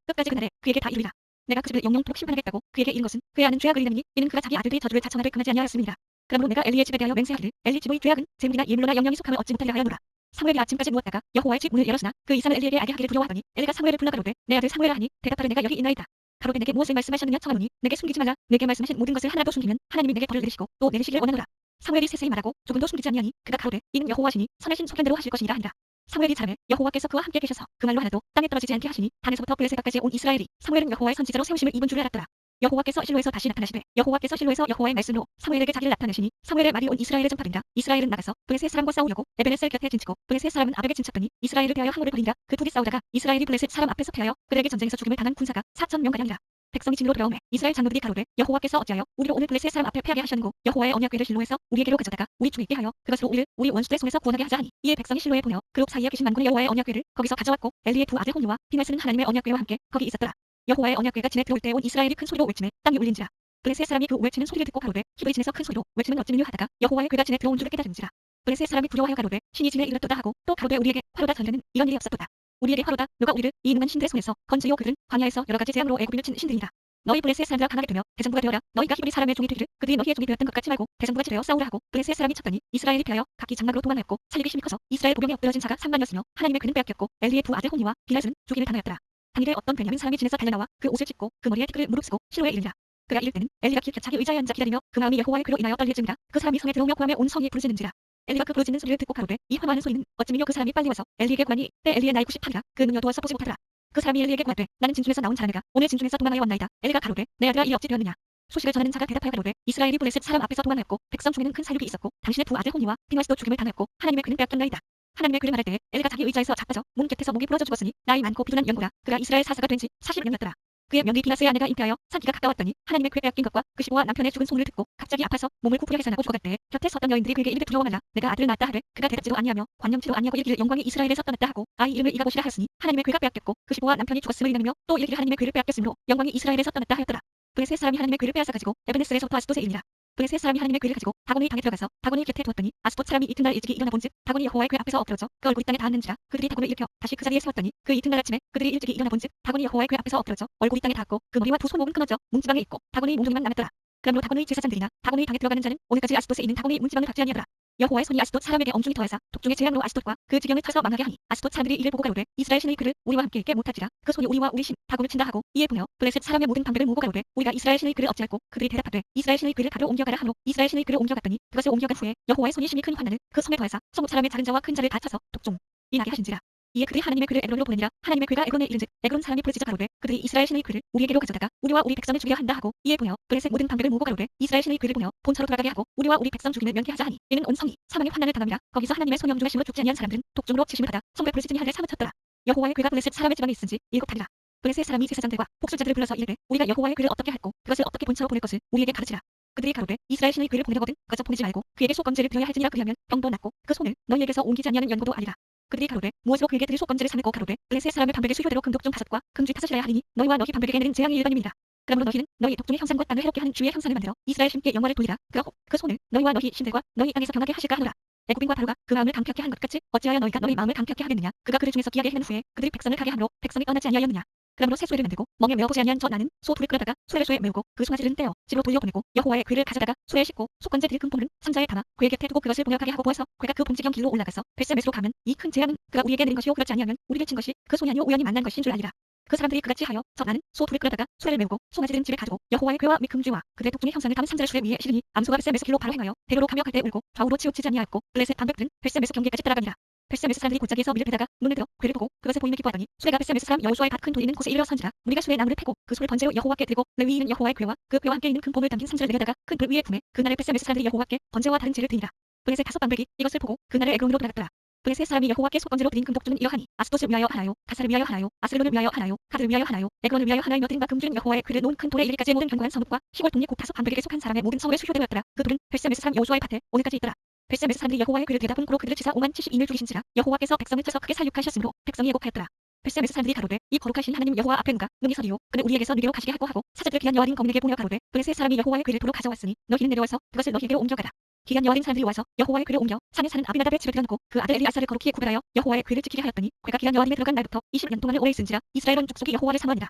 끝까지 그날에 그에게 다 이르리라. 내가 그 집을 영영토록 심판하겠다고 그에게 이른 것은 그의 아는 죄악을 인하니 이는 그가 자기 아들들이 저주를 자청하를 금하지 아니하였음이니라. 그러므로 내가 엘리의 집에 대하여 맹세하기를 엘리 집의 죄악은 재물이나 예물로나 영영이 속함을 얻지 못하려 하였노라. 사무엘이 아침까지 누웠다가 여호와의 집 문을 열었으나 그 이상을 엘리에게 알게 하기를 두려워하더니 엘리가 사무엘을 불러 가로되 내 아들 사무엘아 하니 대답하되 내가 여기 있나이다. 가로되 내게 무엇을 말씀하셨느냐 청하노니 내게 숨기지 말라. 내게 말씀하신 모든 것을 하나도 숨기면 하나님이 내게 벌을 내리시고 또 내리시기를 원하노라. 사무엘이 세세히 말하고 조금도 숨기지 아니하니 그가 가로되 이는 여호와시니 선하신 소견대로 하실 것이니라 하니라. 사무엘이 자라매 여호와께서 그와 함께 계셔서 그 말로 하나도 땅에 떨어지지 않게 하시니 단에서부터 블레셋까지 온 이스라엘이 사무엘은 여호와의 선지자로 세우심을 입은 줄을 알았더라. 여호와께서 실로에서 다시 나타나시되 여호와께서 실로에서 여호와의 말씀으로 사무엘에게 자기를 나타내시니 사무엘의 말이 온 이스라엘의 전파되니라. 이스라엘은 나가서 블레셋 사람과 싸우려고 에베네셀 곁에 진치고 블레셋 사람은 아벡에 진쳤더니 이스라엘을 대하여 항로를 벌이니라. 그 둘이 싸우다가 이스라엘이 블레셋 사람 앞에서 패하여 그들에게 전쟁에서 죽임을 당한 군사가 4,000명가량이라. 백성이 진으로 돌아오매 이스라엘 장로들이 가로되 여호와께서 어찌하여 우리로 오늘 블레셋 사람 앞에 패하게 하셨는고 여호와의 언약궤를 실로에서 우리에게로 가져다가 우리 중에 있게 하여 그것으로 우리 원수들의 손에서 구원하게 하자 하니 이에 백성이 실로에 보내어 그룹 사이에 계신 만군의 여호와의 언약궤를 거기서 가져왔고 엘리의 두 아들 홈리와 피네스는 하나님의 언약궤와 함께 거기 있었더라. 여호와의 언약궤가 진에 들어올 때 온 이스라엘이 큰 소리로 외치매 땅이 울린지라. 블레셋 사람이 그 외치는 소리를 듣고 가로되 히브리 진에서 큰 소리로 외치는 어찌느냐 하다가 여호와의 궤가 진에 들어온 줄을 깨달은지라. 블레셋 사람이 두려워하여 가로되 신이 진에 이르렀도다 하고 또 가로되 우리에게 화로다 전에는 이런 일이 없었도다. 우리에게 화로다 누가 우리를 이 이능한 신들의 손에서 건지요. 그들은 광야에서 여러 가지 재앙으로 애굽인을 친 신들이라. 너희 블레셋 사람들아 강하게 되며 대장부가 되어라. 너희가 히브리 사람의 종이 되기를 그들이 너희의 종이 되었던 것 같지 말고 대장부가 되어 싸우라 하고 블레셋 사람이 쳤더니 이스라엘이 패하여 각기 장막으로 도망하였고 살리기 힘이 커서 이스라엘 보병에 엎드러진 자가 3만이었으며 하나님의 그는 빼앗겼고 엘리의 두 아들 홈리와 비나스는 죽임을 당하였더라. 당일에 어떤 베냐민 사람이 진에서 달려나와 그 옷을 찢고 그 머리에 티끌을 무릅쓰고 실로에 이르니라. 그가 이를 때는 엘리가 길 곁차기 의자에 앉아 기다리며 그 마음이 여호와의 괴로 인하여 떨릴지니라. 그 사람이 성에 들어오며 고함에 온 성이 부르짖는지라. 엘리가 그 부르짖는 소리를 듣고 가로되 이 화마는 소리는 어찌미뇨. 그 사람이 빨리 와서 엘리에게 구하니 때 엘리의 나이 98이라. 그 눈이 어두워서 보지 못하더라. 그 사람이 엘리에게 구하되 나는 진중에서 나온 자라내가 오늘 진중에서 도망하여 왔나이다. 엘리가 가로되 내 아들아 이 어찌 되었느냐. 소식을 전하는 자가 대답하여 가로되 이스라엘이 블레셋 사람 앞에서 도망하였고 백성 중에는 큰 사륙이 있었고 당신의 두 아들 홈리와 피나스도 죽임을 당하였고 하나님의 그는 빼앗겼나이다. 하나님의 그를 말할 때에 엘리가 자기 의자에서 자빠져 문 곁에서 목이 부러져 죽었으니 나이 많고 비둔한 영구라. 그가 이스라엘 사사가 된 지 40년이었더라. 그의 며느리 비나스의 아내가 잉태하여 사기가 가까웠더니 하나님의 그에 빼앗긴 것과 그 시부와 남편의 죽은 소문을 듣고 갑자기 아파서 몸을 구부려 해산하고 죽어갈 때에 곁에 섰던 여인들이 그에게 이르되 두려워 말라. 내가 아들을 낳았다 하되 그가 대답지도 아니하며 관념치도 아니하고 이르기를 영광이 이스라엘에서 떠났다 하고 아이 이름을 이가봇이라 하였으니 하나님의 괴가 빼앗겼고 그 시부와 남편이 죽었음을 인하며 또 이르기를 하나님의 괴를 빼앗겼으므로 영광이 이스라엘에서 떠났다 하였더라. 블레셋 사람이 하나님의 괴를 빼앗아 가지고 에베네셀에서부터 아스돗에 이르니라. 블레셋 사람이 하나님의 괴를 가지고 다곤의 방에 들어가서 다곤의 곁에 두었더니 아스돗 사람이 이튿날 일찍이 일어나 본즉 다곤이 여호와의 괴 앞에서 엎드러져 그 얼굴이 땅에 닿았는지라. 그들이 다곤을 일으켜 다시 그 자리에 세웠더니 그 이튿날 아침에 그들이 일찍이 일어나 본즉 다곤이 여호와의 괴 앞에서 엎드러져 얼굴이 땅에 닿았고 그 머리와 두 손목은 끊어져 문지방에 있고 다곤의 몽둥이만 남았더라. 그러므로 다곤의 제사장들이나 다곤의 방에 들어가는 자는 오늘까지 아스돗에 있는 다곤의 문지방을 닿지 아니하더라. 여호와의 손이 아스돗 사람에게 엄중히 더하사 독중의 재앙으로 아스돗과 그 지경을 쳐서 망하게 하니 아스돗 사람들이 이를 보고 가로되 이스라엘 신의 그를 우리와 함께 있게 못할지라. 그 손이 우리와 우리 신 다곤을 친다 하고 이에 보내어 블레셋 사람의 모든 방백을 모으고 가로되 우리가 이스라엘 신의 그를 어찌할꼬. 그들이 대답하되 이스라엘 신의 그를 가로 옮겨가라 하므로 이스라엘 신의 그를 옮겨갔더니 그것을 옮겨간 후에 여호와의 손이 심히 큰 환난을 그 성에 더하사 성읍 사람의 작은 자와 큰 자를 다 쳐서 독종 이 나게 하신지라. 이에 그들이 하나님의 그를 에그론으로 보내니라. 하나님의 그가 에그론에 이른즉 에그론 사람이 부르짖어 가로되 그들이 이스라엘 신의 그를 우리에게로 가져다가 우리와 우리 백성을 죽이려 한다 하고 이에 보내어 블레셋 모든 방백을 모으고 가로되 이스라엘 신의 그를 보내어 본처로 돌아가게 하고 우리와 우리 백성 죽임을 면케 하자 하니 이는 온 성이 사망의 환난을 당함이라. 거기서 하나님의 손이 엄중하심으로 죽지 아니한 사람들은 독종으로 치심을 받아 성에 부르짖으니 하늘에 사무쳤더라. 여호와의 괴가 블레셋 사람의 지방에 있은지 7달이라. 블레셋 사람이 제사장들과 복술자들을 불러서 이르되 우리가 여호와의 괴를 어떻게 할꼬. 그것을 어떻게 본처로 보낼 것을 우리에게 가르치라. 그들이 가로되 이스라엘 신의 괴를 보내거든 거저 보내지 말고 그에게 속건제를 드려야 할지니라. 그리하면 병도 낫고 그 손을 너희에게서 옮기지 아니하는 연고도 아니라. 그들이 가로되 무엇으로 그에게 드릴 속건제를 삼을꼬. 가로되 블레셋 사람의 방백의 수효대로 금독종 5과 금쥐 5이라야 하리니 너희와 너희 방백에게 내는 재앙이 일반임이라. 그러므로 너희는 너희 독종의 형상과 땅을 해롭게 하는 주의 형상을 만들어 이스라엘 신께 영광을 돌리라. 그가 혹 그 손을 너희와 너희 신들과 너희 땅에서 변하게 하실까 하노라. 애굽인과 바로가 그 마음을 강팍케 한 것 같이 어찌하여 너희가 너희 마음을 강팍케 하겠느냐. 그가 그를 중에서 기하게 해낸 후에 그들이 백성을 가게 함으로 백성이 떠나지 아니하였느냐. 그러므로 새 소를 만들고 멍에 메어보지 아니한 저 나는 소 둘을 끌어다가 소를 소에 메우고 그 송아지를 떼어 집으로 돌려보내고 여호와의 괴를 가져다가 소에 싣고 속건제 드릴 금봉을 상자에 담아 괴 곁에 두고 그것을 봉역하게 하고 보아서 괴가 그 봉지경 길로 올라가서 벳세메스로 가면 이 큰 재앙은 그가 우리에게 내린 것이요 그렇지 아니하면 우리를 친 것이 그 손이 아니요 우연히 만난 것인 줄 알리라. 그 사람들이 그같이 하여 저 나는 소 둘을 끌어다가 소를 메우고 송아지들은 집에 가두고 여호와의 괴와 및 금쥐와 그들의 독종의 형상을 담은 상자를 수레 위에 실으니 암소가 벳세메스 길로 바로 행하여 대로로 가며 갈 때 울고 좌우로 치우치지 아니하였고 블레셋 방백들은 벳세메스 경계까지 따라가니라. 벳세메스 사람들이 골짜기에서 밀을 베다가 눈을 들어 괴를 보고 그것을 보이며 기뻐하더니 수레가 벳세메스 사람 여호수아의 밭 큰 돌이 있는 곳에 이르러선지라 우리가 수레의 나무를 패고 그 소를 번제로 여호와께 드리고 레위인은 여호와의 궤와 그 궤와 함께 있는 큰 봄을 담긴 상자를 내려다가 큰 불 위에 품에 그날에 벳세메스 사람들이 여호와께 번제와 다른 제를 드리니라. 블레셋 다섯 방백이 이것을 보고 그날에 에glon으로 돌아갔더라. 블레셋 사람이 여호와께 속번제로 드린 금복주는 이러하니 아스돗을 위하여 하나요, 가사를 위하여 하나요, 아스르론을 위하여 하나요, 가드를 위하여 하나요, 에glon을 위하여 하나이며 드린 바 금주는 여호와의 궤를 놓은 큰 돌에 이르기까지의 모든 견고한 성읍과 시골 동리 곧 다섯 방백에게 속한 사람의 모든 성읍에 수효되었더라. 그 돌은 벳세메스 사람 여호수아의 밭에 오늘까지 있더라. 벳세메스 사람들이 여호와의 궤를 들여다 본 고로 그들을 치사 50,072인을 죽이신지라 여호와께서 백성을 쳐서 크게 사육하셨으므로 백성이 애곡하였더라. 벳세메스 사람들이 가로되 이 거룩하신 하나님 여호와 앞에 누가 능히 서리요 그는 우리에게서 느게로 가시게 하고 사자들을 귀한 여아린 거민에게 보내 가로되 블레셋 사람이 여호와의 궤를 도로 가져왔으니 너희는 내려와서 그것을 너희에게로 옮겨가라. 귀한 여아린 사람들이 와서 여호와의 궤를 옮겨 산에 사는 아비나답의 집에 들여놓고 그 아들 엘리아사를 거룩히 구별하여 여호와의 궤를 지키게 하였더니 궤가 귀한 여아린에 들어간 날부터 20년 동안을 오래 있은지라 이스라엘 온 족속이 여호와를 사모하니라.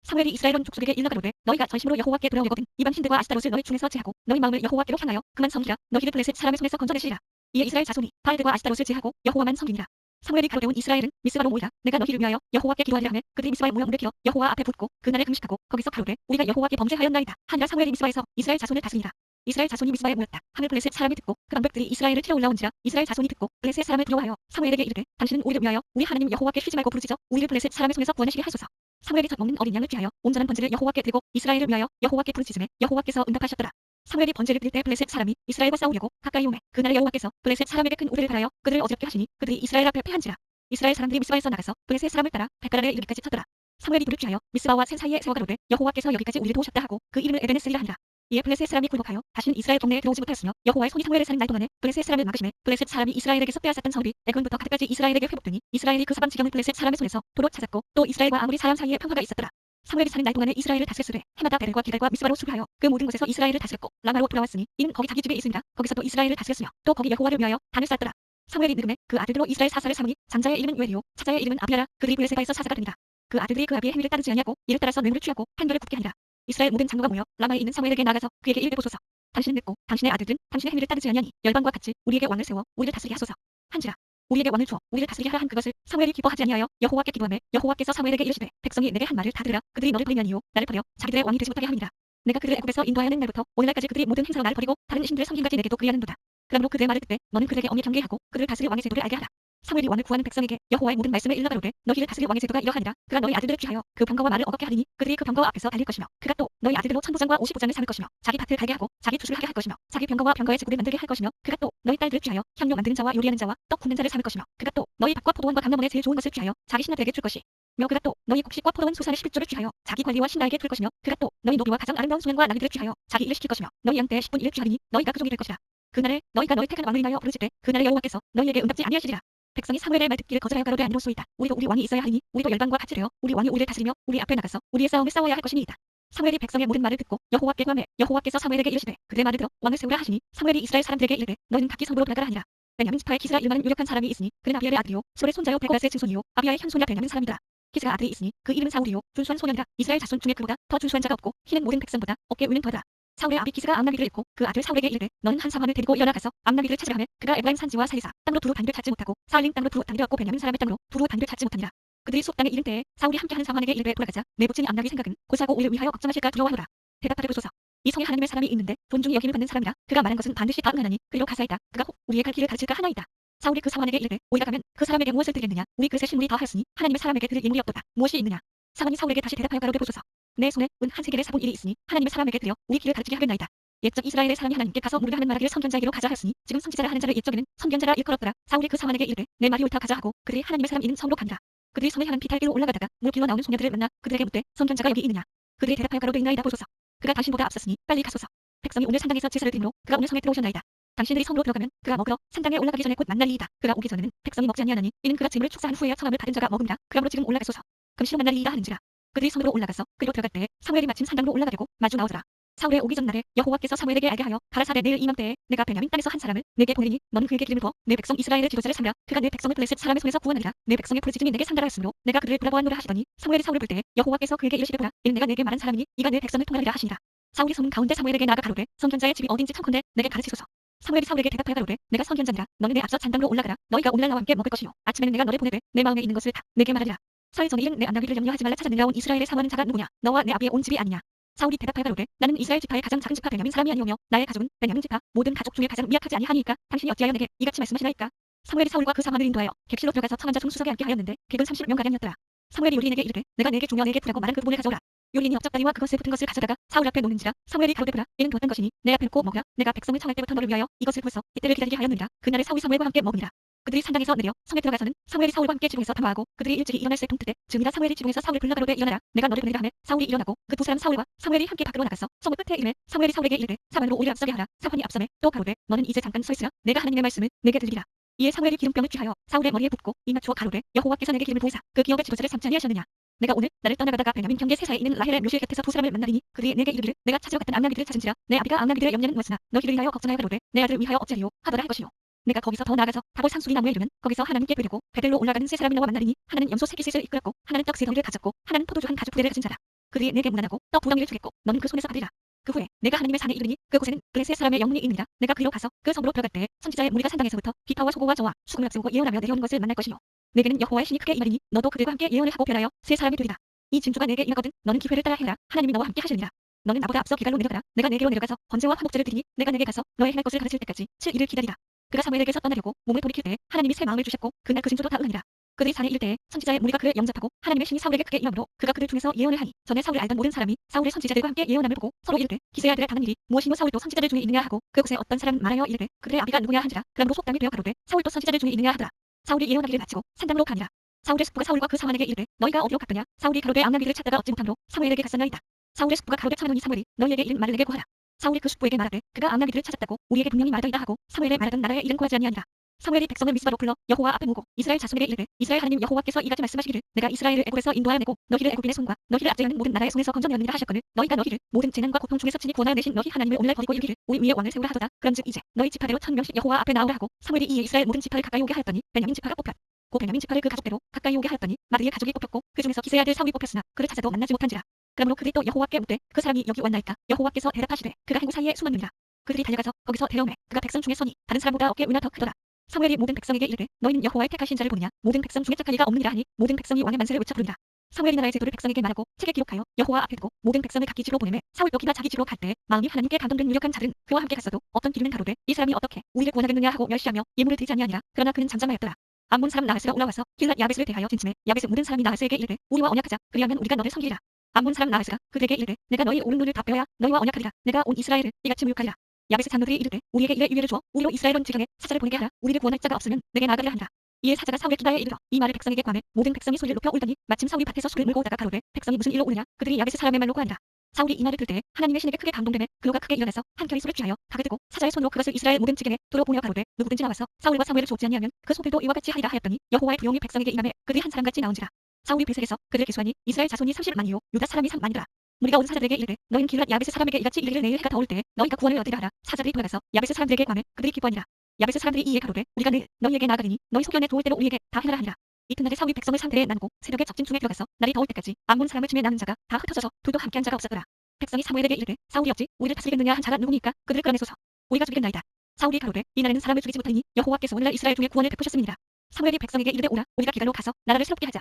사무엘이 이스라엘 온 족속에게 일러가로되 너희가 전심으로 여호와께 돌아오거든 이방 신들과 아스타롯을 너희 중에서 제하고 너희 마음을 여호와께로 향하여 그만 섬기라. 너희를 블레셋 사람의 손에서 건져내시리라. 이에 이스라엘 자손이 바알들과 아스타롯을 제하고 여호와만 섬기니라. 사무엘이 가로되 온 이스라엘은 미스바로 모이라. 내가 너희를 위하여 여호와께 기도하리라 하매 그들이 미스바에 모여 무릎 기어 여호와 앞에 붓고 그날에 금식하고 거기서 가로되 우리가 여호와께 범죄하였나이다 하니라. 사무엘이 미스바에서 이스라엘 자손을 다스리니라. 이스라엘 자손이 미스바에 모였다 하며 블레셋 사람이 듣고 그 방백들이 이스라엘을 치러 올라온지라 이스라엘 자손이 듣고 블레셋 사람을 두려워하여 사무엘에게 이르되 당신은 우리를 위하여 우리 하나님 여호와께 쉬지 말고 부르짖어 우리를 블레셋 사람의 손에서 구원하시게 하소서. 사무엘이 젖 먹는 어린 양을 취하여 온전한 번제를 여호와께 드리고 이스라엘을 위하여 여호와께 부르짖음에 여호와께서 응답하셨더라. 사무엘이 번제를 드릴 때 블레셋 사람이 이스라엘과 싸우려고 가까이 오매 그날에 여호와께서 블레셋 사람에게 큰 우레를 달하여 그들을 어지럽게 하시니 그들이 이스라엘 앞에 패한지라. 이스라엘 사람들이 미스바에서 나가서 블레셋 사람을 따라 백가라에 이르기까지 쳤더라. 사무엘이 불을 취하여 미스바와 센 사이에 세워 가로되 여호와께서 여기까지 우리를 도우셨다 하고 그 이름을 에베네스리라 하니라. 이에 블레셋 사람이 굴복하여 다시는 이스라엘 동네에 들어오지 못하였으며 여호와의 손이 사무엘을 사는 날 동안에 블레셋 사람을 막으심에 블레셋 사람이 이스라엘에게서 빼앗았던 성읍이 에glon부터 가드까지 이스라엘에게 회복되니 이스라엘이 그 사방 지경을 블레셋 사람의 손에서 도로 찾았고 또 이스라엘과 아무리 사람 사이에 평화가 있었더라. 사무엘이 사는 날 동안에 이스라엘을 다스렸으되 해마다 베델과 기달과 미스바로 수비하여 그 모든 곳에서 이스라엘을 다스렸고 라마로 돌아왔으니 이는 거기 자기 집에 있으니라. 거기서도 이스라엘을 다스렸으며 또 거기 여호와를 위하여 단을 쌓았더라. 사무엘이 늙음에 그 아들들로 이스라엘 사사를 삼으니 장자의 이름은 요엘이요 차자의 이름은 아비야라. 그들이 블레셋바에서 사사가 되니라. 그 아들들이 그 아비의 행위를 따르지 아니하고 이를 따라서 뇌물을 취하고 판결을 굳게 하니라. 이스라엘 모든 장로가 모여 라마에 있는 사무엘에게 나가서 그에게 이르되 보소서. 당신은 늙고 당신의 아들들은 당신의 행위를 따르지 아니하니 열방과 같이 우리에게 왕을 세워 우리를 다스리게 하소서 한지라. 우리에게 왕을 주어 우리를 다스리게 하라 한 그것을 사무엘이 기뻐하지 아니하여 여호와께 기도하매 여호와께서 사무엘에게 이르시되 백성이 내게 한 말을 다 들으라. 그들이 너를 버리냐니요 나를 버려 자기들의 왕이 되지 못하게 함이니라. 내가 그들을 애굽에서 인도하여낸 날부터 오늘날까지 그들이 모든 행사로 나를 버리고 다른 신들을 섬김까지 내게도 그리하는도다. 그러므로 그들의 말을 듣되 너는 그들에게 엄히 경계하고 그들을 다스릴 왕의 제도를 알게 하라. 사무엘이 왕을 구하는 백성에게 여호와의 모든 말씀을 일러 가로되 너희를 다스릴 왕의 제도가 이러하니라. 그가 너희 아들들을 취하여 그 병거와 말을 얻게 하리니 그들이 그 병거 앞에서 달릴 것이며 그가 또 너희 아들들로 천부장과 50부장을 삼을 것이며 자기 밭을 갈게 하고 자기 주술을 하게 할 것이며 자기 병거와 병거의 제구를 만들게 할 것이며 그가 또 너희 딸들을 취하여 향료 만드는 자와 요리하는 자와 떡 굽는 자를 삼을 것이며 그가 또 너희 밭과 포도원과 감람원의 제일 좋은 것을 취하여 자기 신하들에게 줄 것이 며 그가 또 너희 곡식과 포도원 수산의 11조를 취하여 자기 관리와 신하에게 둘 것이며 그가 또 너희 노비와 가장 아름다운 소년과 나귀들을 취하여 자기 일을 시킬 것이며 너희 양떼의 10분 1을 취하리니 너희가 그 종이 될 것이라. 그날에 너희가 너희 택한 왕을 인하여 부르짖되 그날에 여호와께서 너희에게 응답지 아니하시리라. 백성이 사무엘의 말 듣기를 거절하여 가로되 아니로소이다. 우리도 우리 왕이 있어야 하리니 우리도 열방과 같이 되어 우리 왕이 우리를 다스리며 우리 앞에 나가서 우리의 싸움을 싸워야 할 것이니이다. 사무엘이 백성의 모든 말을 듣고 여호와께 구하매 여호와께서 사무엘에게 이르시되 그들의 말을 들어 왕을 세우라 하시니 사무엘이 이스라엘 사람들에게 이르되 너희는 각기 성으로 돌아가라 하니라. 베냐민 지파의 키스라 일만한 유력한 사람이 있으니 그는 아비야의 아들이요 솔의 손자요 베고야스의 증손이요 아비야의 현손이라 베냐민 사람이더라. 키스가 아들이 있으니 그 이름은 사울이요 준수한 소년이라. 이스라엘 자손 중에 그보다 더 준수한 자가 없고 키는 모든 백성보다 어깨 위는 더하더라. 사울의 아비 키스가 암나귀를 잃고 그 아들 사울에게 이르되 너는 한 사환을 데리고 일어나 가서 암나귀를 찾으라 하매 그가 에브라임 산지와 살리사 땅으로 두루 다니를 찾지 못하고 사울림 땅으로 두루 다니려고 베냐민 사람의 땅으로 두루 다니를 찾지 못하니라. 그들이 수업 땅에 이른 때에 사울이 함께하는 사환에게 이르되 돌아가자. 내 부친이 암나귀 생각은 고사고 우리를 위하여 걱정하실까 두려워하노라. 대답하되 보소서. 이 성에 하나님의 사람이 있는데 존중이 여김을 받는 사람이라. 그가 말한 것은 반드시 다 응하나니 그리로 가사이다. 그가 혹 우리의 갈 길을 가르칠까 하나이다. 사울이 그 사환에게 이르되 오이라 가면 그 사람에게 무엇을 드리겠느냐. 우리 그릇에 식물이 더하였으니 하나님의 사람에게 드릴 인물이 없도다. 무엇이 있느냐. 사환이 사울에게 다시 대답하여 가로되 보소서. 내 손에 은 한 세겔의 사본 일이 있으니 하나님의 사람에게 드려 우리 길을 가르치게 하겠나이다. 옛적 이스라엘의 사람이 하나님께 가서 물으려 하는 말하기를 선견자에게로 가자 하였으니 지금 선지자라 하는 자를 옛적에는 선견자라 일컬었더라. 사울이 그 사환에게 이르되 내 말이 옳다 가자 하고 그들이 하나님의 사람 있는 성으로 간다. 그들이 섬을 향한 비탈길로 올라가다가 물길로 나오는 소녀들을 만나 그들에게 묻되 선견자가 여기 있느냐. 그들이 대답하여 가로되 있나이다. 보소서. 그가 당신보다 앞섰으니 빨리 가소서. 백성이 오늘 산당에서 제사를 드리므로 그가 오늘 성에 들어오셨나이다. 당신들이 성으로 들어가면 그가 먹으러 산당에 올라가기 전에 곧 만날이이다. 그가 오기 전에는 백성이 먹지 아니하나니 이는 그가 짐을 축사한 후에야 성함을 받은 자가 먹음이라. 그러므로 지금 올라가소서. 금시로 만날이이다 하는지라. 그들이 성으로 올라가서 그리로 들어갈 때에 사무엘이 마침 산당으로 올라가려고 마주 나오더라. 사울의 오기 전날에 여호와께서 사무엘에게 알게 하여 가라사대 내일 이맘때에 내가 베냐민 땅에서 한 사람을 내게 보내니 너는 그에게 기름을 부어 내 백성 이스라엘의 지도자를 삼으라. 그가 내 백성을 블레셋 사람의 손에서 구원하리라. 내 백성의 부르짖음이 내게 상달하였으므로 내가 그들을 돌아보았노라 하시더니 사무엘이 사울을 볼 때에 여호와께서 그에게 이르시되 보라 이는 내가 내게 말한 사람이니 이가 내 백성을 통하리라 하시니라. 사울이 소문 가운데 사무엘에게 나아가 가로되 선견자의 집이 어딘지 청컨대 내게 가르치소서. 사무엘이 사울에게 대답하여 가로되 내가 선견자니라. 너는 내 앞서 잔당으로 올라가라. 너희가 오늘날 나와 함께 먹을 것이요 아침에는 내가 너를 보내되 내 마음에 있는 것을 다 내게 말하리라. 사흘 전에 이른 내 암나귀를 염려하지 말라 찾아내려 온 이스라엘의 사모하는 자가 누구냐. 너와 내 아비의 온 집이 아니냐. 사울이 대답하여 가로되 나는 이스라엘 지파의 가장 작은 지파 베냐민 사람이 아니오며 나의 가족은 베냐민 지파 모든 가족 중에 가장 미약하지 아니하니까 당신이 어찌하여 내게 이같이 말씀하시나이까. 사무엘이 사울과 그 사관을 인도하여 객실로 들어가서 청한 자 중 수석에 앉게 하였는데 객은 30명가량이었더라. 사무엘이 요리인에게 이르되 내가 내게 중요 네게 푸라고 말한 그 부분을 가져오라. 요리인이 업적다리와 그것에 붙은 것을 가져다가 사울 앞에 놓는지라. 사무엘이 가로되 보라 이는 두었던 것이니 내 앞에 놓고 먹으라. 내가 백성을 청할 때부터 너를 위하여 이것을 부어서 이때를 기다리게 하였느니라. 그날에 사울이 사무엘과 함께 먹으니라. 그들이 산당에서 내려 성에 들어가서는 사무엘이 사울과 함께 지붕에서 담화하고 그들이 일찍이 일어날 새 동트때 즈음이라 사무엘이 지붕에서 사울을 불러 가로되 일어나라. 내가 너를 보내라 하매 사울이 일어나고 그 두 사람 사울과 사무엘이 함께 밖으로 나가서 성읍 끝에 이르매 사무엘이 사울에게 이르되 사방으로 오히려 앞서게 하라. 사환이 앞서매 또 가로되 너는 이제 잠깐 서 있으라. 내가 하나님의 말씀을 내게 들리리라. 이에 사무엘이 기름병을 취하여 사울의 머리에 붓고 이 맞추어 가로되 여호와께서 내게 기름을 부으사 그 기업의 지도자를 삼지 아니하셨느냐. 내가 오늘 나를 떠나가다가 베냐민 경계 세사에 있는 라헬의 묘실 곁에서 두 사람을 만나리니 그들이 내게 이르기를 내가 찾으러 갔던 암나기들을 찾은지라. 내 아비가 암나기들의 염려는 무엇이나 너희를 위하여 걱정하여 가로되 내 아들을 위하여 어찌하리요 하더라 할 것이요. 내가 거기서 더 나아가서 다볼 산수리 나무에 이르면 거기서 하나님께 뵈려고 베델로 올라가는 세 사람이 나와 만나리니 하나는 염소 세 깃을 이끌었고 하나는 떡 세 덩이를 가졌고 하나는 포도주 한 가죽 부대를 가진 자라. 그들이 내게 문안하고 떡 두 덩이를 주겠고 너는 그 손에서 받으리라. 그 후에 내가 하나님의 산에 이르니 그곳에는 블레셋 사람의 영문이 있느니라. 내가 그리로 가서 그 성으로 들어갈 때에 선지자의 무리가 산당에서부터 비파와 소고와 저와 수금을 앞세우고 예언하며 내려오는 것을 만날 것이요. 내게는 여호와의 신이 크게 임하리니 너도 그들과 함께 예언을 하고 변하여 세 사람이 되리라. 이 진주가 내게 임하거든 너는 기회를 따라 행하라. 하나님이 너와 함께 하시느니라. 너는 나보다 앞서 기갈로 내려가라. 내가 내게로 내려가서 번제와 화목제를 드리니 내가 내게 가서 너의 행할 것을 가르칠 때까지 7일을 기다리라. 그가 사무엘에게서 떠나려고 몸을 돌이킬 때에 하나님이 새 마음을 주셨고 그날 그 진주도 다 응하니라. 그들이 산에 이를 때에 선지자의 무리가 그를 영접하고 하나님의 신이 사울에게 크게 임함으로 그가 그들 중에서 예언을 하니 전에 사울을 알던 모든 사람이 사울의 선지자들과 함께 예언함을 보고 서로 이르되 기스의 아들의 당한 일이 무엇이뇨. 사울도 선지자들 중에 있느냐 하고 그곳에 어떤 사람 말하여 이르되 그들의 아비가 누구냐 한지라. 그러므로 속담이 되어 가로되 사울도 선지자들 중에 있느냐 하더라. 사울이 예언하기를 마치고 산당으로 가니라. 사울의 숙부가 사울과 그 사환에게 이르되 너희가 어디로 갔더냐. 사울이 가로되 암나기를 찾다가 얻지 못함으로 사무엘에게 갔었나이다. 사울의 숙부가 가로되 청하노니 사무엘이 너희에게 이른 말을 내게 구하라. 사울이 그 숙부에게 말하되 그가 암나기들을 찾았다고 우리에게 분명히 말하더이다 하고 사무엘의 말하던 나라의 일은 구하지 아니하니라. 사무엘이 백성을 미스바로 불러 여호와 앞에 모으고 이스라엘 자손에게 이르되 이스라엘 하나님 여호와께서 이같이 말씀하시기를 내가 이스라엘을 애굽에서 인도하여 내고 너희를 애굽인의 손과 너희를 압제하는 모든 나라의 손에서 건져내었느니라 하셨거늘 너희가 너희를 모든 재난과 고통 중에서 친히 구원하여 내신 너희 하나님을 오늘날 버리고 이르기를 우리 위에 왕을 세우라 하도다. 그런즉 이제 너희 지파대로 1000명씩 여호와 앞에 나오라 하고 사무엘이 이에 이스라엘 모든 지파를 가까이 오게 하였더니 베냐민 지파가 뽑혔. 고 베냐민 지파를 그 가족대로 가까이 오게 하였더니 마르의 가족이 뽑혔고 그 중에서 기스의 아들 사울이 뽑혔으나 그를 찾아도 만나지 못한지라. 그러므로 그들이 또 여호와께 묻되 그 사람이 여기 왔나이까. 여호와께서 대답하시되 그가 행구 사이에 숨었느니라. 그들이 달려가서 거기서 데려오매 그가 백성 중에 선이 다른 사람보다 어깨 위나 더 크더라. 사무엘이 모든 백성에게 이르되 너희는 여호와의 택하신 자를 보느냐. 모든 백성 중에 착한 이가 없느니라 하니 모든 백성이 왕의 만세를 외쳐 부르니라. 사무엘이 나라의 제도를 백성에게 말하고 책에 기록하여 여호와 앞에 두고 모든 백성을 각기 지로 보내매 사울 여기가 자기 지로 갈 때에 마음이 하나님께 감동된 유력한 자들은 그와 함께 갔어도 어떤 기류는 가로되 이 사람이 어떻게 우리를 구원하겠느냐 하고 멸시하며 예물을 드리지 아니하니라. 그러나 그는 잠잠하였더라. 암몬 사람 나하스가 올라와서 길랏 야베스를 대하여 진침해 야베스 모든 사람이 나하스에게 이르되 우리와 언약하자. 그리하면 우리가 너를 섬기리라. 암몬 사람 나하스가 그들에게 이르되 내가 너희 오른 눈을 다 빼어야 너희와 언약하리라. 내가 온 이스라엘을 이같이 모욕하리라. 야베스 장로들이 이르되 우리에게 이래 유예를 주어 우리로 이스라엘 온 지경에 사자를 보내게 하라. 우리를 구원할 자가 없으면 내게 나아가리라 하니라. 이에 사자가 사울의 기다에 이르러 이 말을 백성에게 관해 모든 백성이 소리를 높여 울더니 마침 사울이 밭에서 숲을 물고 오다가 가로되 백성이 무슨 일로 오느냐. 그들이 야베스 사람의 말로 구하니라. 사울이 이 말을 들을 때에 하나님의 신에게 크게 감동되매 그가 크게 일어나서 한 켜리 소를 취하여 닭을 뜨고 사자의 손으로 그것을 이스라엘 모든 지경에 도로 보내어 가로되 누구든지 나와서 사울과 사무엘을 좇지 아니하면 그 소들도 이와 같이 하리라 하였더니 여호와의 두려움이 백성에게 임하매 그들이 한 사람같이 나온지라. 사울이 블레셋에서 그들을 기수하니 이스라엘 자손이 30만이요 유다 사람이 3만이더라. 무리가 온 사자들에게 이르되 너희는 길랏 야베스 사람에게 이같이 이르기를 내일 해가 더울 때에 너희가 구원을 얻으리라 하라. 사자들이 돌아가서 야베스 사람들에게 관해 그들이 기뻐하니라. 야베스 사람들이 이에 가로되 우리가 늘 너희에게 나아가리니 너희 소견에 도울 때로 우리에게 다 행하라 하니라. 이튿날에 사울이 백성을 상대에 나누고 새벽에 적진 중에 들어가서 날이 더울 때까지 암몬 사람을 침에 나는 자가 다 흩어져서 둘도 함께한 자가 없었더라. 백성이 사무엘에게 이르되 사울이 없지 우리를 다스리겠느냐 한 자가 누구니까 그들을 끌어내소서. 우리가 죽이겠나이다. 사울이 가로되 이 날에는 사람을 죽이지 못하니 여호와께서 오늘날 이스라엘 중에 구원을 베푸셨음이니라. 사무엘이 백성에게 이르되 오라 우리가 기갈로 가서 나라를 새롭게 하자.